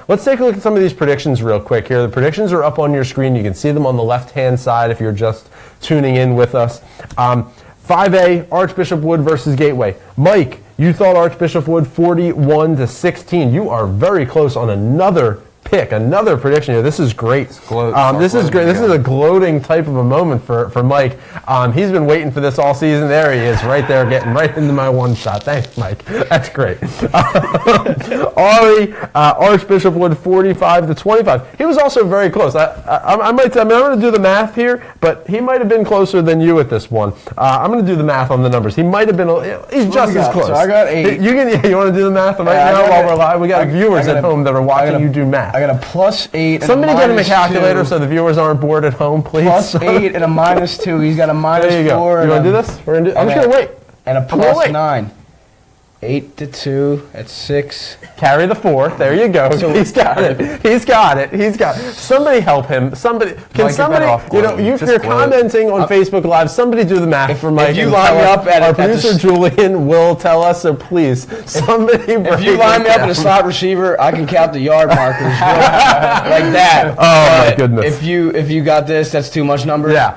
Let's take a look at some of these predictions real quick here. The predictions are up on your screen. You can see them on the left-hand side if you're just tuning in with us. 5A, Archbishop Wood versus Gateway. Mike, you thought Archbishop Wood 41-16. You are very close on another pick, another prediction here. This is great. This is great. This is a gloating type of a moment for Mike. He's been waiting for this all season. There he is, right there, getting right into my one shot. Thanks, Mike. That's great. Ari, Archbishop Wood 45-25. He was also very close. I'm going to do the math here, but he might have been closer than you at this one. I'm going to do the math on the numbers. He might have been. He's just as close. So I got 8. You want to do the math right now while we're live? We got viewers at home that are watching you do math. I got a +8. And Somebody get him a calculator -2. so the viewers aren't bored at home, please. +8 and a -2. He's got a -4. There you go. You want to do this? I'm just going to wait. And a gonna wait. +9. 8 to 2. That's 6. Carry the 4. There you go. He's got it. He's got it. He's got it. Somebody help him. Somebody. Can Mike, somebody? get that off, You're commenting on Facebook Live. Somebody do the math for Mike. if you and line tell me us. up at our at the producer Julian will tell us. So please, somebody. If you line me up in a slot receiver, I can count the yard markers like that. Oh, my But goodness. If you got this, that's too much numbers. Yeah.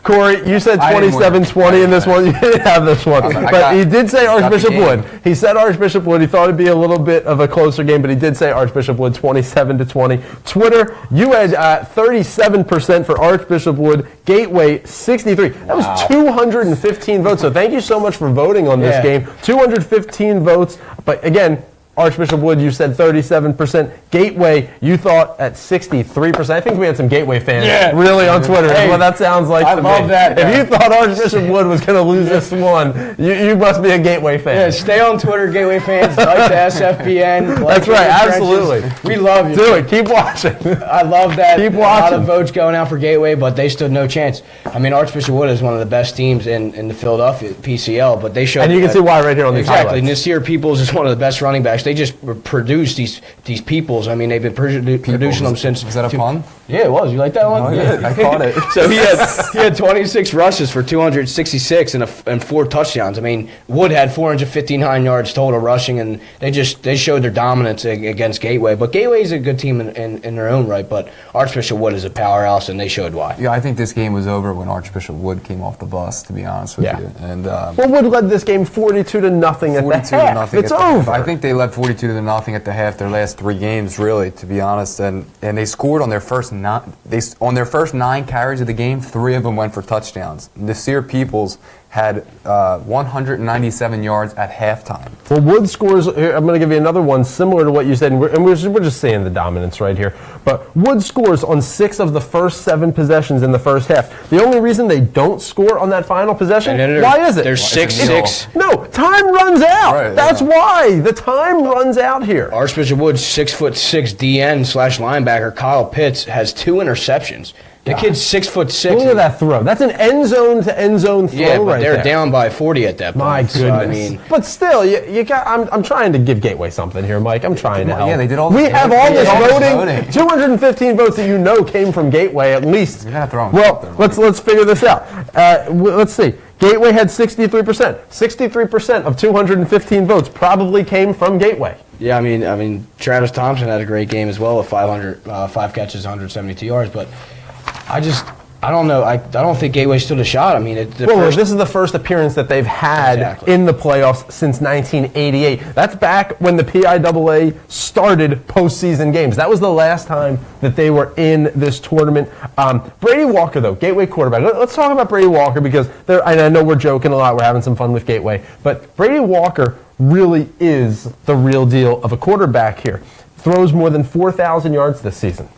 Corey, you said I didn't 27-20 in this one. You didn't have this one. But he did say Archbishop Wood. He said Archbishop Wood. He thought it'd be a little bit of a closer game, but he did say Archbishop Wood 27-20. Twitter, you had 37% for Archbishop Wood. Gateway, 63. That was 215 votes. So thank you so much for voting on this game. 215 votes. But again, Archbishop Wood, you said 37%. Gateway, you thought at 63%. I think we had some Gateway fans really on Twitter. Hey, well, that sounds like I to love me. that. If you thought Archbishop Wood was going to lose this one, you must be a Gateway fan. Yeah, stay on Twitter, Gateway fans. Like the SFBN. That's right, absolutely. We love you. Do it. Keep watching. I love that. Keep A lot watching. of votes going out for Gateway, but they stood no chance. I mean, Archbishop Wood is one of the best teams in the Philadelphia PCL, but they showed. And you can see why right here on these exactly. highlights. Nasir Peoples is one of the best running backs. They just produce these Peoples. I mean, they've been producing them since. Is that a pun? Yeah, it was. You like that one? Oh, yeah. I caught it. So he had 26 rushes for 266 and 4 touchdowns. I mean, Wood had 459 yards total rushing, and they showed their dominance against Gateway. But Gateway is a good team in their own right. But Archbishop Wood is a powerhouse, and they showed why. Yeah, I think this game was over when Archbishop Wood came off the bus, to be honest with you. And Well, Wood led this game 42-0 at the half. It's over. I think they led 42-0 at the half. Their last 3 games, really, to be honest, and they scored on their first 9 carries of the game. 3 of them went for touchdowns. Nasir Peoples had 197 yards at halftime. Well, Wood scores. Here, I'm going to give you another one similar to what you said, and we're just seeing the dominance right here. But Wood scores on 6 of the first 7 possessions in the first half. The only reason they don't score on that final possession, why is it? There's 6-6. No, time runs out. Right, That's why the time runs out here. Archbishop Wood's 6'6" DN/linebacker Kyle Pitts has 2 interceptions. The kid's 6'6". Look at that throw. That's an end zone to end zone throw. Yeah, but right they're there. down by 40 at that point. My goodness. So, I mean, but still, you got. I'm trying to give Gateway something here, Mike. I'm trying to help. Yeah, they did all. We have all this voting. voting. 215 votes that you know came from Gateway at least. You gotta throw 'em well, out there. let's figure this out. Let's see. Gateway had 63%. 63% of 215 votes probably came from Gateway. yeah, I mean, Travis Thompson had a great game as well with 5 catches, 172 yards. But I don't know. I don't think Gateway stood a shot. I mean, This is the first appearance that they've had in the playoffs since 1988. That's back when the PIAA started postseason games. That was the last time that they were in this tournament. Brady Walker, though, Gateway quarterback. Let's talk about Brady Walker because I know we're joking a lot. We're having some fun with Gateway. But Brady Walker really is the real deal of a quarterback here. Throws more than 4,000 yards this season.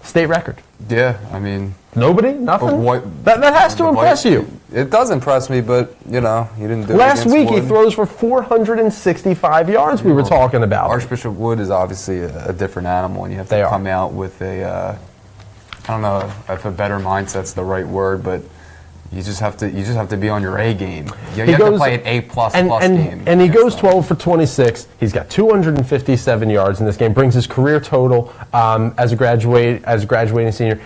State record. Yeah, I mean. Nobody? Nothing? What, that has to impress you. It does impress me, but, you didn't do it Last against week Wood. he throws for 465 yards we were talking about. Archbishop Wood is obviously a different animal, and you have to come out with I don't know if a better mindset's the right word, but you just have to be on your A game. You have to play an A++ game. And he goes 12 for 26. He's got 257 yards in this game. Brings his career total as a graduating senior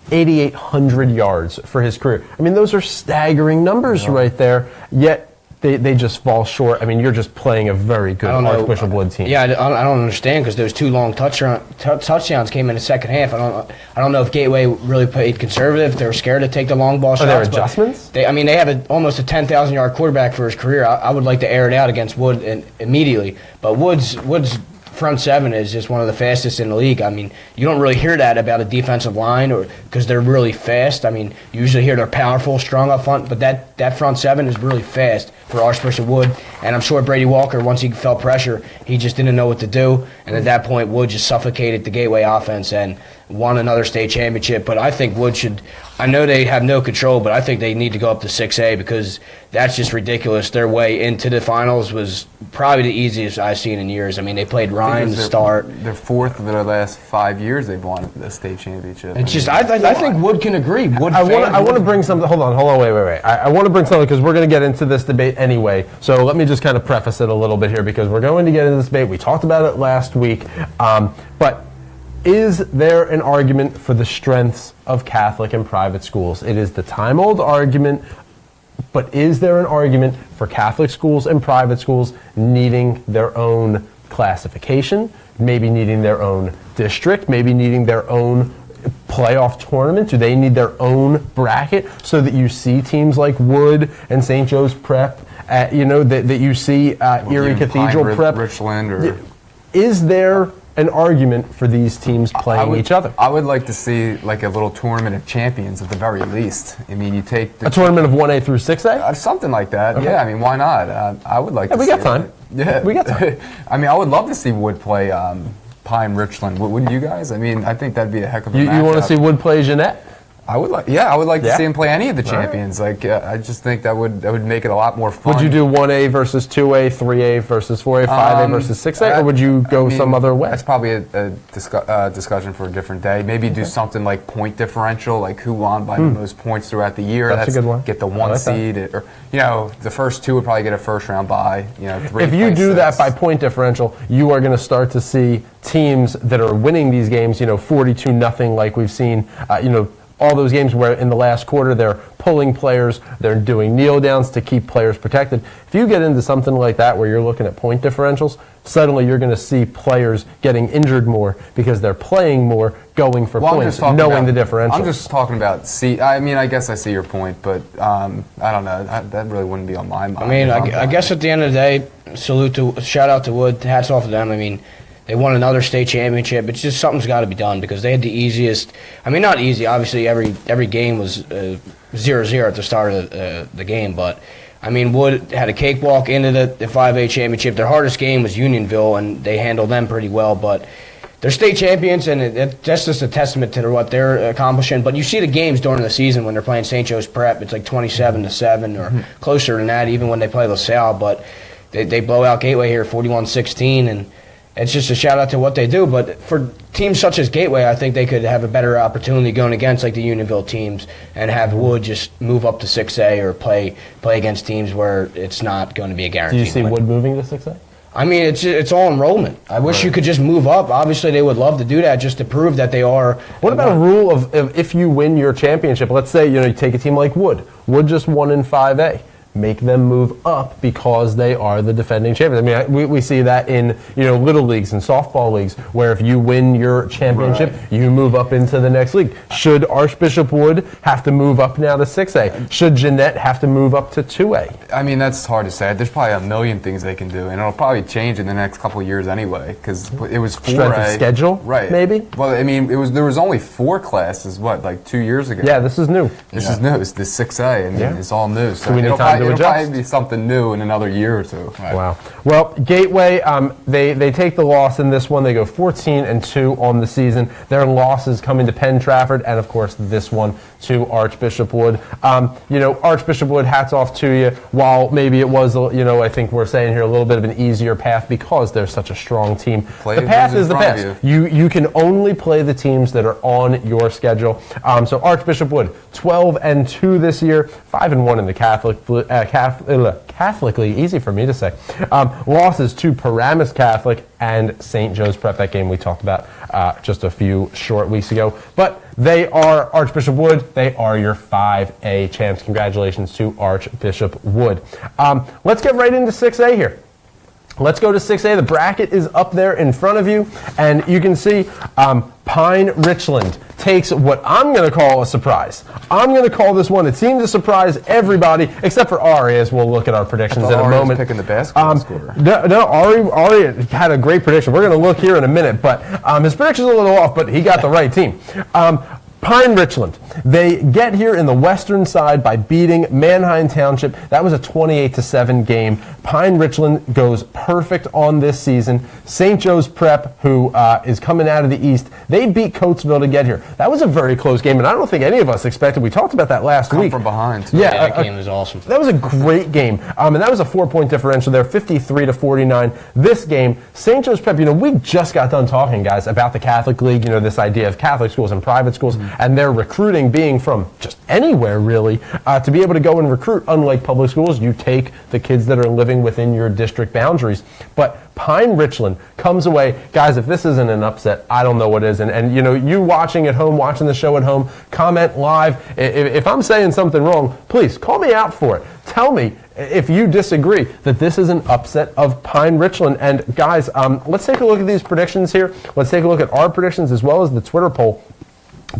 8,800 yards for his career. I mean, those are staggering numbers right there. Yet they just fall short. I mean, you're just playing a very good Archbishop Wood team. Yeah, I don't understand because those 2 long touchdowns came in the second half. I don't know if Gateway really played conservative. They were scared to take the long ball shots. Are there adjustments? They have almost a 10,000-yard quarterback for his career. I would like to air it out against Wood immediately. But Wood's front 7 is just one of the fastest in the league. I mean, you don't really hear that about a defensive line because they're really fast. I mean, you usually hear they're powerful, strong up front, but that front 7 is really fast. for Archbishop Wood. And I'm sure Brady Walker, once he felt pressure, he just didn't know what to do. And at that point, Wood just suffocated the Gateway offense and won another state championship. But I think Wood should, I know they have no control, but I think they need to go up to 6A because that's just ridiculous. Their way into the finals was probably the easiest I've seen in years. I mean, they played Ryan to start. Their fourth of their last 5 years they've won a state championship. It's just, I think Wood can agree. Wood I want to bring something. Hold on, wait. I want to bring something because we're going to get into this debate anyway. So let me just kind of preface it a little bit here because we're going to get into this debate. We talked about it last week, but is there an argument for the strengths of Catholic and private schools? It is the time-old argument, but is there an argument for Catholic schools and private schools needing their own classification, maybe needing their own district, maybe needing their own playoff tournament? Do they need their own bracket so that you see teams like Wood and St. Joe's Prep, that you see Erie Cathedral Prep? Richland or... Is there an argument for these teams playing each other? I would like to see like a little tournament of champions at the very least. I mean, you take a tournament of 1A through 6A? Something like that. Okay. Yeah, I mean, why not? I would like to see we got time. Yeah. We got time. I mean, I would love to see Wood play Pine-Richland. Wouldn't you guys? I mean, I think that'd be a heck of a matchup. You want to see Wood play Jeannette? I would like to see him play any of the champions. Right. Like, I just think that would make it a lot more fun. Would you do 1A versus 2A, 3A versus 4A, 5A versus 6A, or would you go some other way? That's probably a discussion for a different day. Maybe do something like point differential, like who won by the most points throughout the year. That's a good one. Get the one seed, or the first two would probably get a first round bye. Three. If you do that by point differential, you are going to start to see teams that are winning these games, 42-0, like we've seen, all those games where in the last quarter they're pulling players, they're doing kneel downs to keep players protected. If you get into something like that where you're looking at point differentials, suddenly you're going to see players getting injured more because they're playing more, going for points, knowing the differential. I'm just talking about I mean, I guess I see your point, but I don't know. That really wouldn't be on my mind. I mean, I guess at the end of the day, shout out to Wood, hats off to them. I mean, they won another state championship. It's just something's got to be done because they had the easiest. I mean, not easy. Obviously, every game was 0-0 at the start of the game. But, I mean, Wood had a cakewalk into the 5A championship. Their hardest game was Unionville, and they handled them pretty well. But they're state champions, and that's just a testament to what they're accomplishing. But you see the games during the season when they're playing St. Joe's Prep. It's like 27-7 or closer than that, even when they play LaSalle. But they blow out Gateway here 41-16, and it's just a shout out to what they do. But for teams such as Gateway, I think they could have a better opportunity going against like the Unionville teams and have Wood just move up to 6A or play against teams where it's not going to be a guarantee. Do you see Wood moving to 6A? I mean, it's all enrollment. I wish you could just move up. Obviously, they would love to do that just to prove that they are. What about a rule of if you win your championship? Let's say you take a team like Wood. Wood just won in 5A. Make them move up because they are the defending champions. I mean, we see that in little leagues and softball leagues where if you win your championship, you move up into the next league. Should Archbishop Wood have to move up now to 6A? Should Jeannette have to move up to 2A? I mean, that's hard to say. There's probably a million things they can do, and it'll probably change in the next couple of years anyway because it was 4A. Strength of schedule, right? Maybe. Well, I mean, there was only 4 classes. Like 2 years ago? Yeah, this is new. This is new. It's the 6A, and it's all new. So we need time to adjust. It'll probably be something new in another year or two. Right. Wow. Well, Gateway, they take the loss in this one. They go 14-2 on the season. Their losses coming to Penn Trafford, and of course this one to Archbishop Wood. Archbishop Wood, hats off to you. While maybe it was, I think we're saying here a little bit of an easier path because they're such a strong team. The path is the path. You can only play the teams that are on your schedule. So Archbishop Wood, 12-2 this year, 5-1 in the Catholically, easy for me to say. Losses to Paramus Catholic and St. Joe's Prep, that game we talked about just a few short weeks ago. But they are Archbishop Wood. They are your 5A champs. Congratulations to Archbishop Wood. Let's get right into 6A here. Let's go to 6A. The bracket is up there in front of you, and you can see Pine-Richland takes what I'm going to call a surprise. I'm going to call this one. It seemed to surprise everybody, except for Ari, as we'll look at our predictions in a Ari moment. Was picking the basketball scorer. No, Ari had a great prediction. We're going to look here in a minute, but his prediction's a little off, but he got the right team. Pine-Richland, they get here in the western side by beating Manheim Township. That was a 28-7 game. Pine-Richland goes perfect on this season. St. Joe's Prep, who is coming out of the east, they beat Coatesville to get here. That was a very close game, and I don't think any of us expected. We talked about that last week. Come from behind. Yeah, that game was awesome. That was a great game, and that was a 4-point differential there, 53-49. This game, St. Joe's Prep, we just got done talking, guys, about the Catholic League, this idea of Catholic schools and private schools, and their recruiting being from just anywhere, really, to be able to go and recruit. Unlike public schools, you take the kids that are living within your district boundaries. But Pine-Richland comes away. Guys, if this isn't an upset, I don't know what is. And you watching at home, watching the show at home, comment live. If I'm saying something wrong, please call me out for it. Tell me if you disagree that this is an upset of Pine-Richland. And guys, let's take a look at these predictions here. Let's take a look at our predictions as well as the Twitter poll.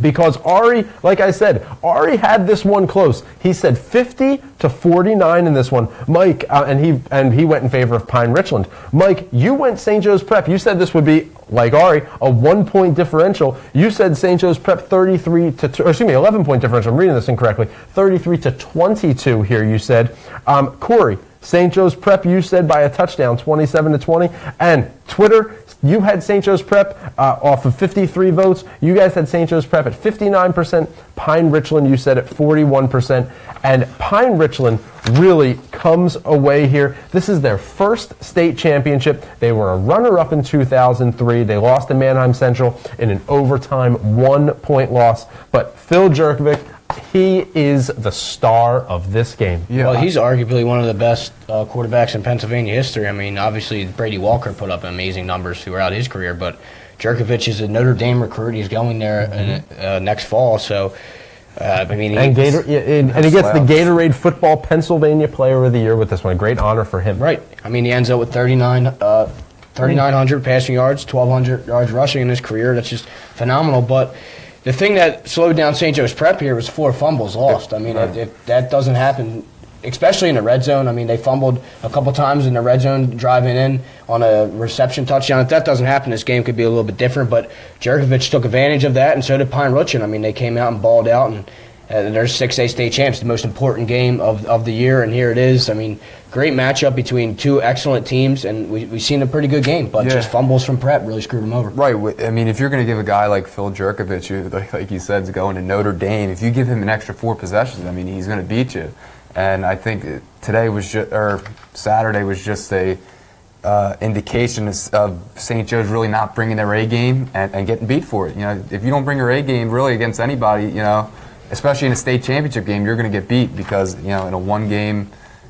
Because Ari, like I said, Ari had this one close. He said 50-49 in this one. Mike, and he went in favor of Pine-Richland. Mike, you went St. Joe's Prep. You said this would be, like Ari, a 1-point differential. You said St. Joe's Prep 11-point differential. I'm reading this incorrectly. 33-22 here, you said. Corey, St. Joe's Prep, you said by a touchdown, 27-20. And Twitter, you had St. Joe's Prep off of 53 votes. You guys had St. Joe's Prep at 59%. Pine-Richland, you said at 41%. And Pine-Richland really comes away here. This is their first state championship. They were a runner-up in 2003. They lost to Manheim Central in an overtime 1-point loss. But Phil Jerkovic, he is the star of this game. Yeah. Well, he's arguably one of the best quarterbacks in Pennsylvania history. I mean, obviously, Brady Walker put up amazing numbers throughout his career, but Jerkovic is a Notre Dame recruit. He's going there next fall, so... and he gets the Gatorade Football Pennsylvania Player of the Year with this one. A great honor for him. Right. I mean, he ends up with 3,900 passing yards, 1,200 yards rushing in his career. That's just phenomenal, but... The thing that slowed down St. Joe's Prep here was 4 fumbles lost. I mean, if that doesn't happen, especially in the red zone. I mean, they fumbled a couple times in the red zone driving in on a reception touchdown. If that doesn't happen, this game could be a little bit different. But Jerkovic took advantage of that, and so did Pine-Richland. I mean, they came out and balled out, and they're 6A state champs, the most important game of the year, and here it is. I mean, great matchup between two excellent teams, and we've seen a pretty good game, but just fumbles from Prep really screwed them over. Right. I mean, if you're going to give a guy like Phil Jerkovic, who, like you said, is going to Notre Dame, if you give him an extra 4 possessions, I mean, he's going to beat you. And I think today was Saturday was just a indication of St. Joe's really not bringing their A game and getting beat for it. If you don't bring your A game really against anybody, especially in a state championship game, you're going to get beat because, in a 1 game,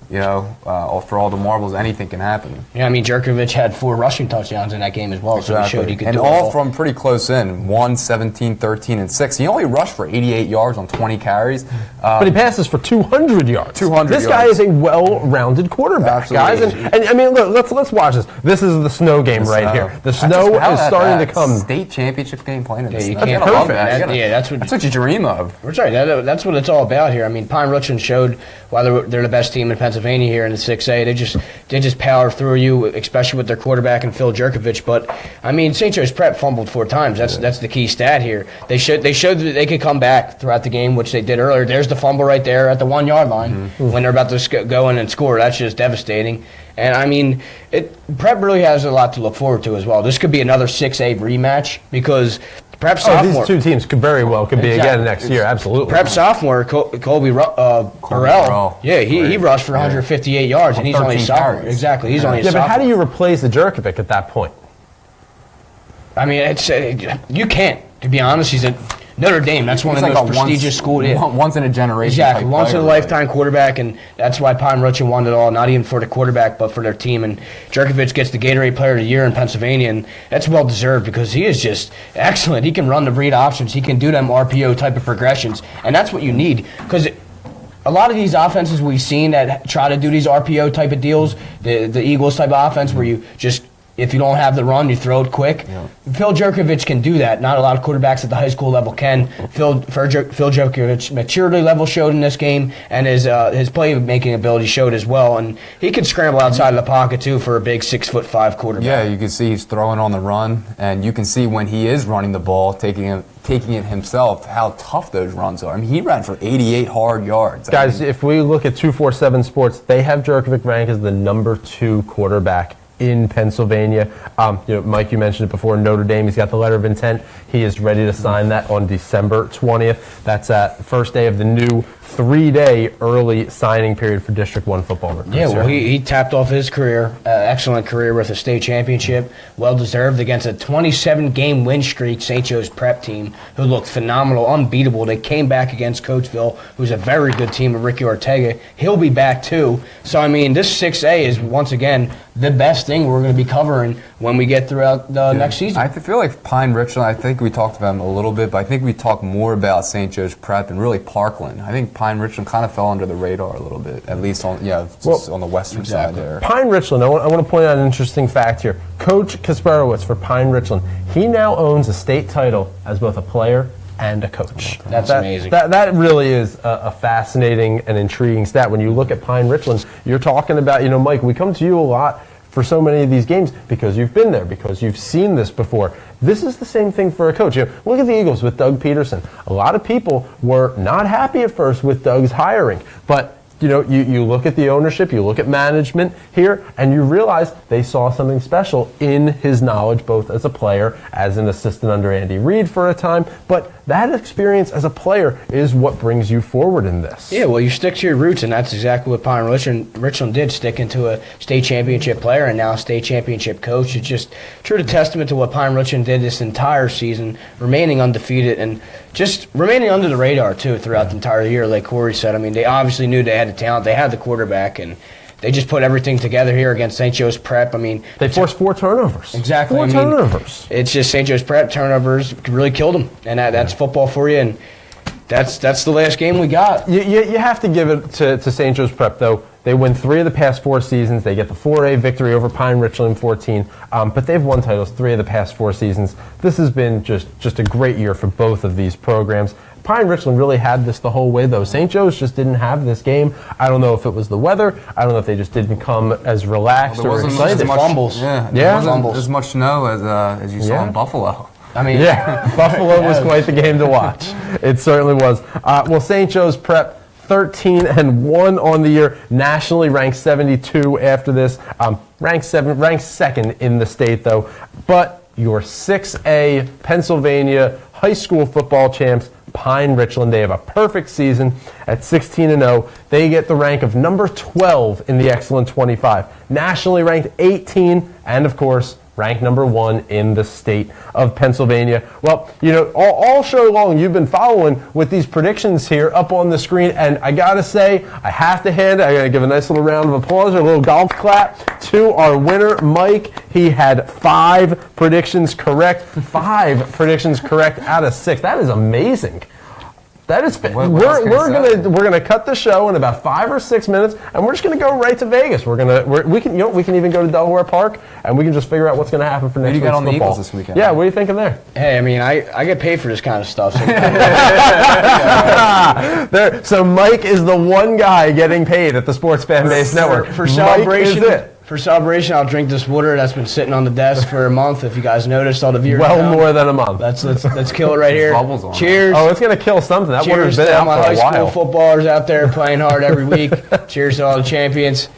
for all the marbles, anything can happen. Yeah, I mean, Jerkovic had 4 rushing touchdowns in that game as well, so he showed he could do it all from pretty close in, 1, 17, 13, and 6. He only rushed for 88 yards on 20 carries. But he passes for 200 yards. 200 This yards. guy is a well-rounded quarterback, guys. And I mean, look, let's watch this. This is the snow game right here. The snow is starting to come. State championship game playing in the snow. You can't love that. That's what you dream of. That's right. That's what it's all about here. I mean, Pine-Richland showed why they're the best team in Pennsylvania here in the 6A. They just power through you, especially with their quarterback and Phil Jerkovic. But I mean, St. Joe's Prep fumbled 4 times. That's the key stat here. They showed that they could come back throughout the game, which they did earlier. There's the fumble right there at the 1-yard line when they're about to go in and score. That's just devastating. And I mean, Prep really has a lot to look forward to as well. This could be another 6A rematch because Prep sophomore. These 2 teams could be again next year. Absolutely. Prep sophomore Colby Burrell. Yeah, he rushed for 158 yards, and he's only a sophomore. Carries. Exactly, he's only a sophomore. But how do you replace the Jerkovic at that point? I mean, you can't. To be honest, he's at Notre Dame. That's one of the most prestigious schools. Once in a generation. Exactly, once in a lifetime quarterback, and that's why Pine-Richland won it all. Not even for the quarterback, but for their team. And Jerkovic gets the Gatorade Player of the Year in Pennsylvania, and that's well deserved because he is just excellent. He can run the read options. He can do them RPO type of progressions, and that's what you need because. A lot of these offenses we've seen that try to do these RPO type of deals, the Eagles type of offense where you just If you don't have the run, you throw it quick. Yeah. Phil Jerkovich can do that. Not a lot of quarterbacks at the high school level can. Phil Jerkovich maturity level showed in this game, and his playmaking ability showed as well. And he can scramble outside of the pocket too for a big 6'5" quarterback. Yeah, you can see he's throwing on the run, and you can see when he is running the ball, taking it himself, how tough those runs are. I mean, he ran for 88 hard yards. Guys, if we look at 247 Sports, they have Jerkovic ranked as the #2 quarterback in Pennsylvania. Mike, you mentioned it before, Notre Dame, he's got the letter of intent. He is ready to sign that on December 20th. That's the first day of the new 3-day early signing period for District 1 football recruits. Yeah, well, he tapped off his career, excellent career with a state championship, well-deserved against a 27-game win streak St. Joe's Prep team who looked phenomenal, unbeatable. They came back against Coatesville, who's a very good team of Ricky Ortega. He'll be back, too. So, I mean, this 6A is, once again, the best thing we're going to be covering when we get throughout the next season. I feel like Pine-Richland, I think we talked about them a little bit, but I think we talked more about St. Joe's Prep and really Parkland. I think Pine-Richland kind of fell under the radar a little bit, at least on on the western side there. Pine-Richland, I want to point out an interesting fact here. Coach Kasperowitz for Pine-Richland, he now owns a state title as both a player and a coach. That's amazing. That really is a fascinating and intriguing stat. When you look at Pine-Richland, you're talking about, Mike, we come to you a lot for so many of these games because you've been there, because you've seen this before. This is the same thing for a coach. Look at the Eagles with Doug Peterson. A lot of people were not happy at first with Doug's hiring, but you look at the ownership, you look at management here, and you realize they saw something special in his knowledge, both as a player, as an assistant under Andy Reid for a time. But that experience as a player is what brings you forward in this. Yeah, well, you stick to your roots, and that's exactly what Pine-Richland did, stick into a state championship player and now a state championship coach. It's just true to testament to what Pine-Richland did this entire season, remaining undefeated and just remaining under the radar, too, throughout the entire year, like Corey said. I mean, they obviously knew they had the talent. They had the quarterback, and they just put everything together here against St. Joe's Prep. I mean, they forced 4 turnovers. Exactly. Four turnovers. It's just St. Joe's Prep turnovers really killed them, and that's football for you, and that's the last game we got. You have to give it to St. Joe's Prep, though. They win 3 of the past 4 seasons. They get the 4A victory over Pine-Richland in 14, but they've won titles 3 of the past 4 seasons. This has been just a great year for both of these programs. Pine-Richland really had this the whole way, though. St. Joe's just didn't have this game. I don't know if it was the weather. I don't know if they just didn't come as relaxed or excited. Fumbles. There wasn't as much snow as you saw in Buffalo. I mean, Buffalo was quite the game to watch. It certainly was. Well, St. Joe's Prep 13-1 on the year, nationally ranked 72 after this. Ranked 2nd in the state, though. But your 6A Pennsylvania high school football champs, Pine-Richland, they have a perfect season at 16-0. They get the rank of number 12 in the Excellent 25. Nationally ranked 18, and of course, ranked number 1 in the state of Pennsylvania. Well, all show long you've been following with these predictions here up on the screen, and I gotta say, I gotta give a nice little round of applause or a little golf clap to our winner, Mike. He had 5 predictions correct. 5 predictions correct out of 6. That is amazing. That is. We're gonna cut the show in about 5 or 6 minutes, and we're just gonna go right to Vegas. We can even go to Delaware Park, and we can just figure out what's gonna happen for next week's football. You got on the Eagles this weekend. Yeah, what are you thinking there? Hey, I mean, I get paid for this kind of stuff. So Mike is the one guy getting paid at the Sports Fan Base Network. For celebration, Mike is it. For celebration, I'll drink this water that's been sitting on the desk for a month. If you guys noticed, all the viewers. Well, more than a month. Let's kill it right here. Bubbles on Cheers. Oh, it's gonna kill something. That water's Cheers been to out my for a high school while. footballers out there playing hard every week. Cheers to all the champions.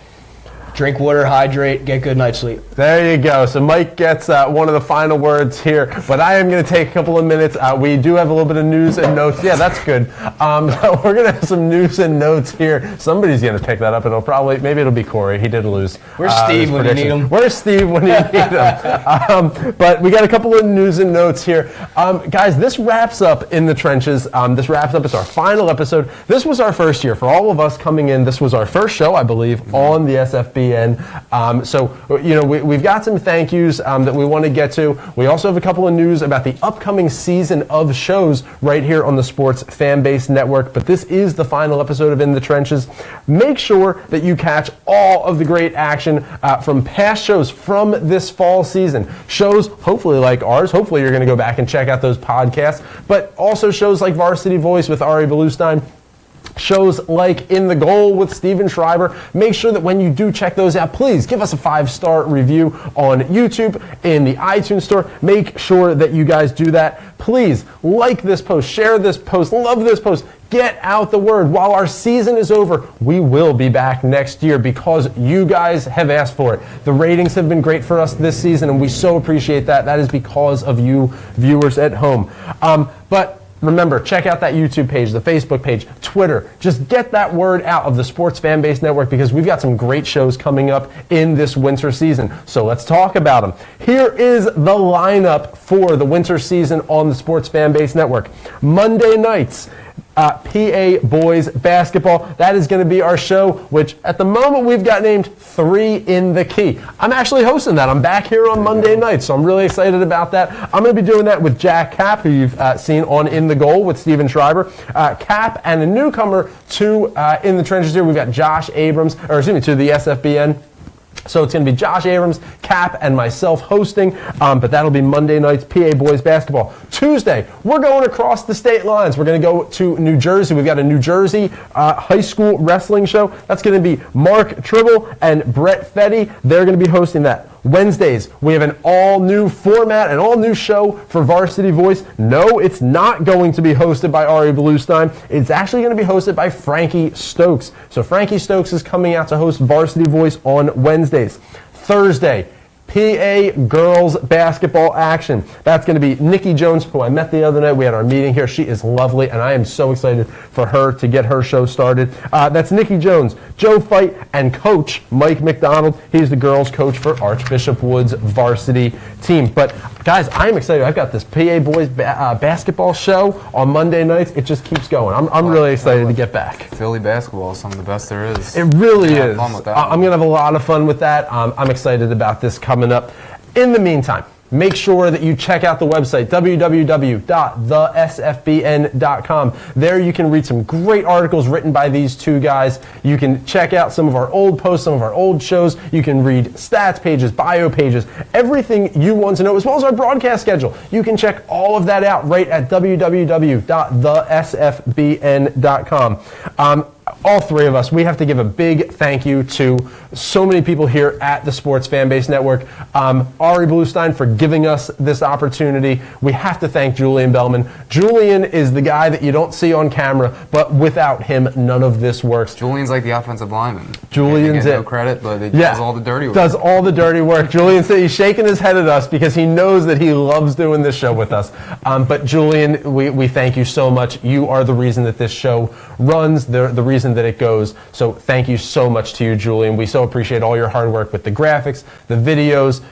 Drink water, hydrate, get good night's sleep. There you go. So Mike gets one of the final words here, but I am going to take a couple of minutes. We do have a little bit of news and notes. Yeah, that's good. We're going to have some news and notes here. Somebody's going to pick that up, and maybe it'll be Corey. He did lose. Where's Steve when you need him? Where's Steve when you need him? But we got a couple of news and notes here. Guys, this wraps up In the Trenches. This wraps up. It's our final episode. This was our first year. For all of us coming in, this was our first show, I believe, on the SFBN SFBN. So, we've got some thank yous that we want to get to. We also have a couple of news about the upcoming season of shows right here on the Sports Fan Base Network. But this is the final episode of In the Trenches. Make sure that you catch all of the great action from past shows from this fall season. Shows hopefully like ours. Hopefully you're going to go back and check out those podcasts. But also shows like Varsity Voice with Ari Bluestein. Shows like In the Goal with Steven Schreiber. Make sure that when you do check those out, please give us a 5-star review on YouTube, in the iTunes store. Make sure that you guys do that. Please like this post, share this post, love this post. Get out the word. While our season is over, we will be back next year because you guys have asked for it. The ratings have been great for us this season, and we so appreciate that. That is because of you viewers at home. But remember, check out that YouTube page, the Facebook page, Twitter. Just get that word out of the Sports Fan Base Network because we've got some great shows coming up in this winter season. So let's talk about them. Here is the lineup for the winter season on the Sports Fan Base Network. Monday nights, PA Boys Basketball. That is going to be our show, which at the moment we've got named 3 in the Key. I'm actually hosting that. I'm back here on Monday night, so I'm really excited about that. I'm going to be doing that with Jack Cap, who you've seen on In the Goal with Steven Schreiber. Cap and a newcomer to In the Trenches here. We've got Josh Abrams, to the SFBN. So it's going to be Josh Abrams, Cap, and myself hosting, but that'll be Monday nights, PA Boys Basketball. Tuesday, we're going across the state lines. We're going to go to New Jersey. We've got a New Jersey high school wrestling show. That's going to be Mark Tribble and Brett Fetty. They're going to be hosting that. Wednesdays, we have an all-new format, an all-new show for Varsity Voice. No, it's not going to be hosted by Ari Bluestein. It's actually going to be hosted by Frankie Stokes. So Frankie Stokes is coming out to host Varsity Voice on Wednesdays. Thursday, PA girls basketball action. That's going to be Nikki Jones, who I met the other night. We had our meeting here. She is lovely, and I am so excited for her to get her show started. That's Nikki Jones, Joe Fight, and Coach Mike McDonald. He's the girls' coach for Archbishop Wood's varsity team. But guys, I'm excited. I've got this PA Boys basketball show on Monday nights. It just keeps going. I'm really excited to get back. Philly basketball is some of the best there is. It really is. Fun with that. I'm going to have a lot of fun with that. I'm excited about this coming up. In the meantime, make sure that you check out the website, www.thesfbn.com. There you can read some great articles written by these two guys. You can check out some of our old posts, some of our old shows. You can read stats pages, bio pages, everything you want to know, as well as our broadcast schedule. You can check all of that out right at www.thesfbn.com. All three of us, we have to give a big thank you to so many people here at the Sports Fan Base Network. Ari Bluestein for giving us this opportunity. We have to thank Julian Bellman. Julian is the guy that you don't see on camera, but without him, none of this works. Julian's like the offensive lineman. Julian's no credit, but he does all the dirty work. Does all the dirty work. Julian said he's shaking his head at us because he knows that he loves doing this show with us. But Julian, we thank you so much. You are the reason that this show runs, the reason that it goes. So thank you so much to you, Julian. We so appreciate all your hard work with the graphics, the videos.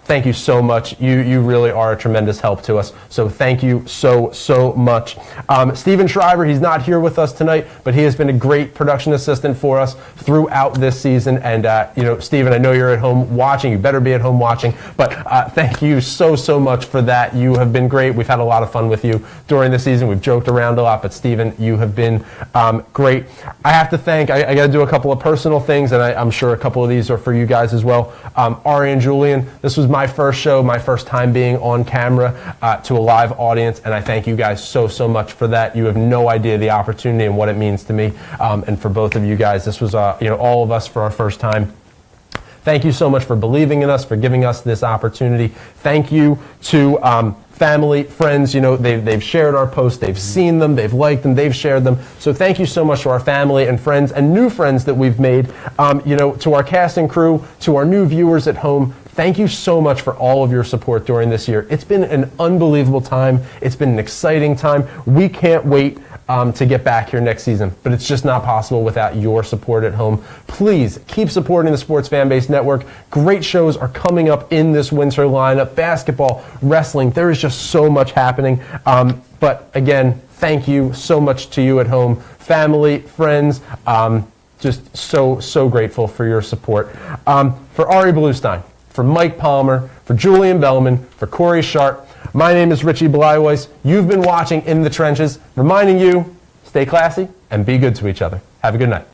Thank you so much. You really are a tremendous help to us. So thank you so much. Steven Schreiber, he's not here with us tonight, but he has been a great production assistant for us throughout this season. And, Steven, I know you're at home watching. You better be at home watching. But thank you so much for that. You have been great. We've had a lot of fun with you during the season. We've joked around a lot, but Steven, you have been great. I have to thank, I got to do a couple of personal things, and I'm sure a couple of these are for you guys as well. Ari and Julian, this was my first show, my first time being on camera to a live audience, and I thank you guys so much for that. You have no idea the opportunity and what it means to me, and for both of you guys. This was, all of us for our first time. Thank you so much for believing in us, for giving us this opportunity. Thank you to family, friends. They've shared our posts, they've seen them, they've liked them, they've shared them. So thank you so much to our family and friends and new friends that we've made. To our cast and crew, to our new viewers at home. Thank you so much for all of your support during this year. It's been an unbelievable time. It's been an exciting time. We can't wait to get back here next season, but it's just not possible without your support at home. Please keep supporting the Sports Fan Base Network. Great shows are coming up in this winter lineup. Basketball, wrestling, there is just so much happening. But again, thank you so much to you at home, family, friends, Just so grateful for your support. For Ari Bluestein, for Mike Palmer, for Julian Bellman, for Corey Sharp, my name is Richie Blyweiss. You've been watching In the Trenches, reminding you, stay classy and be good to each other. Have a good night.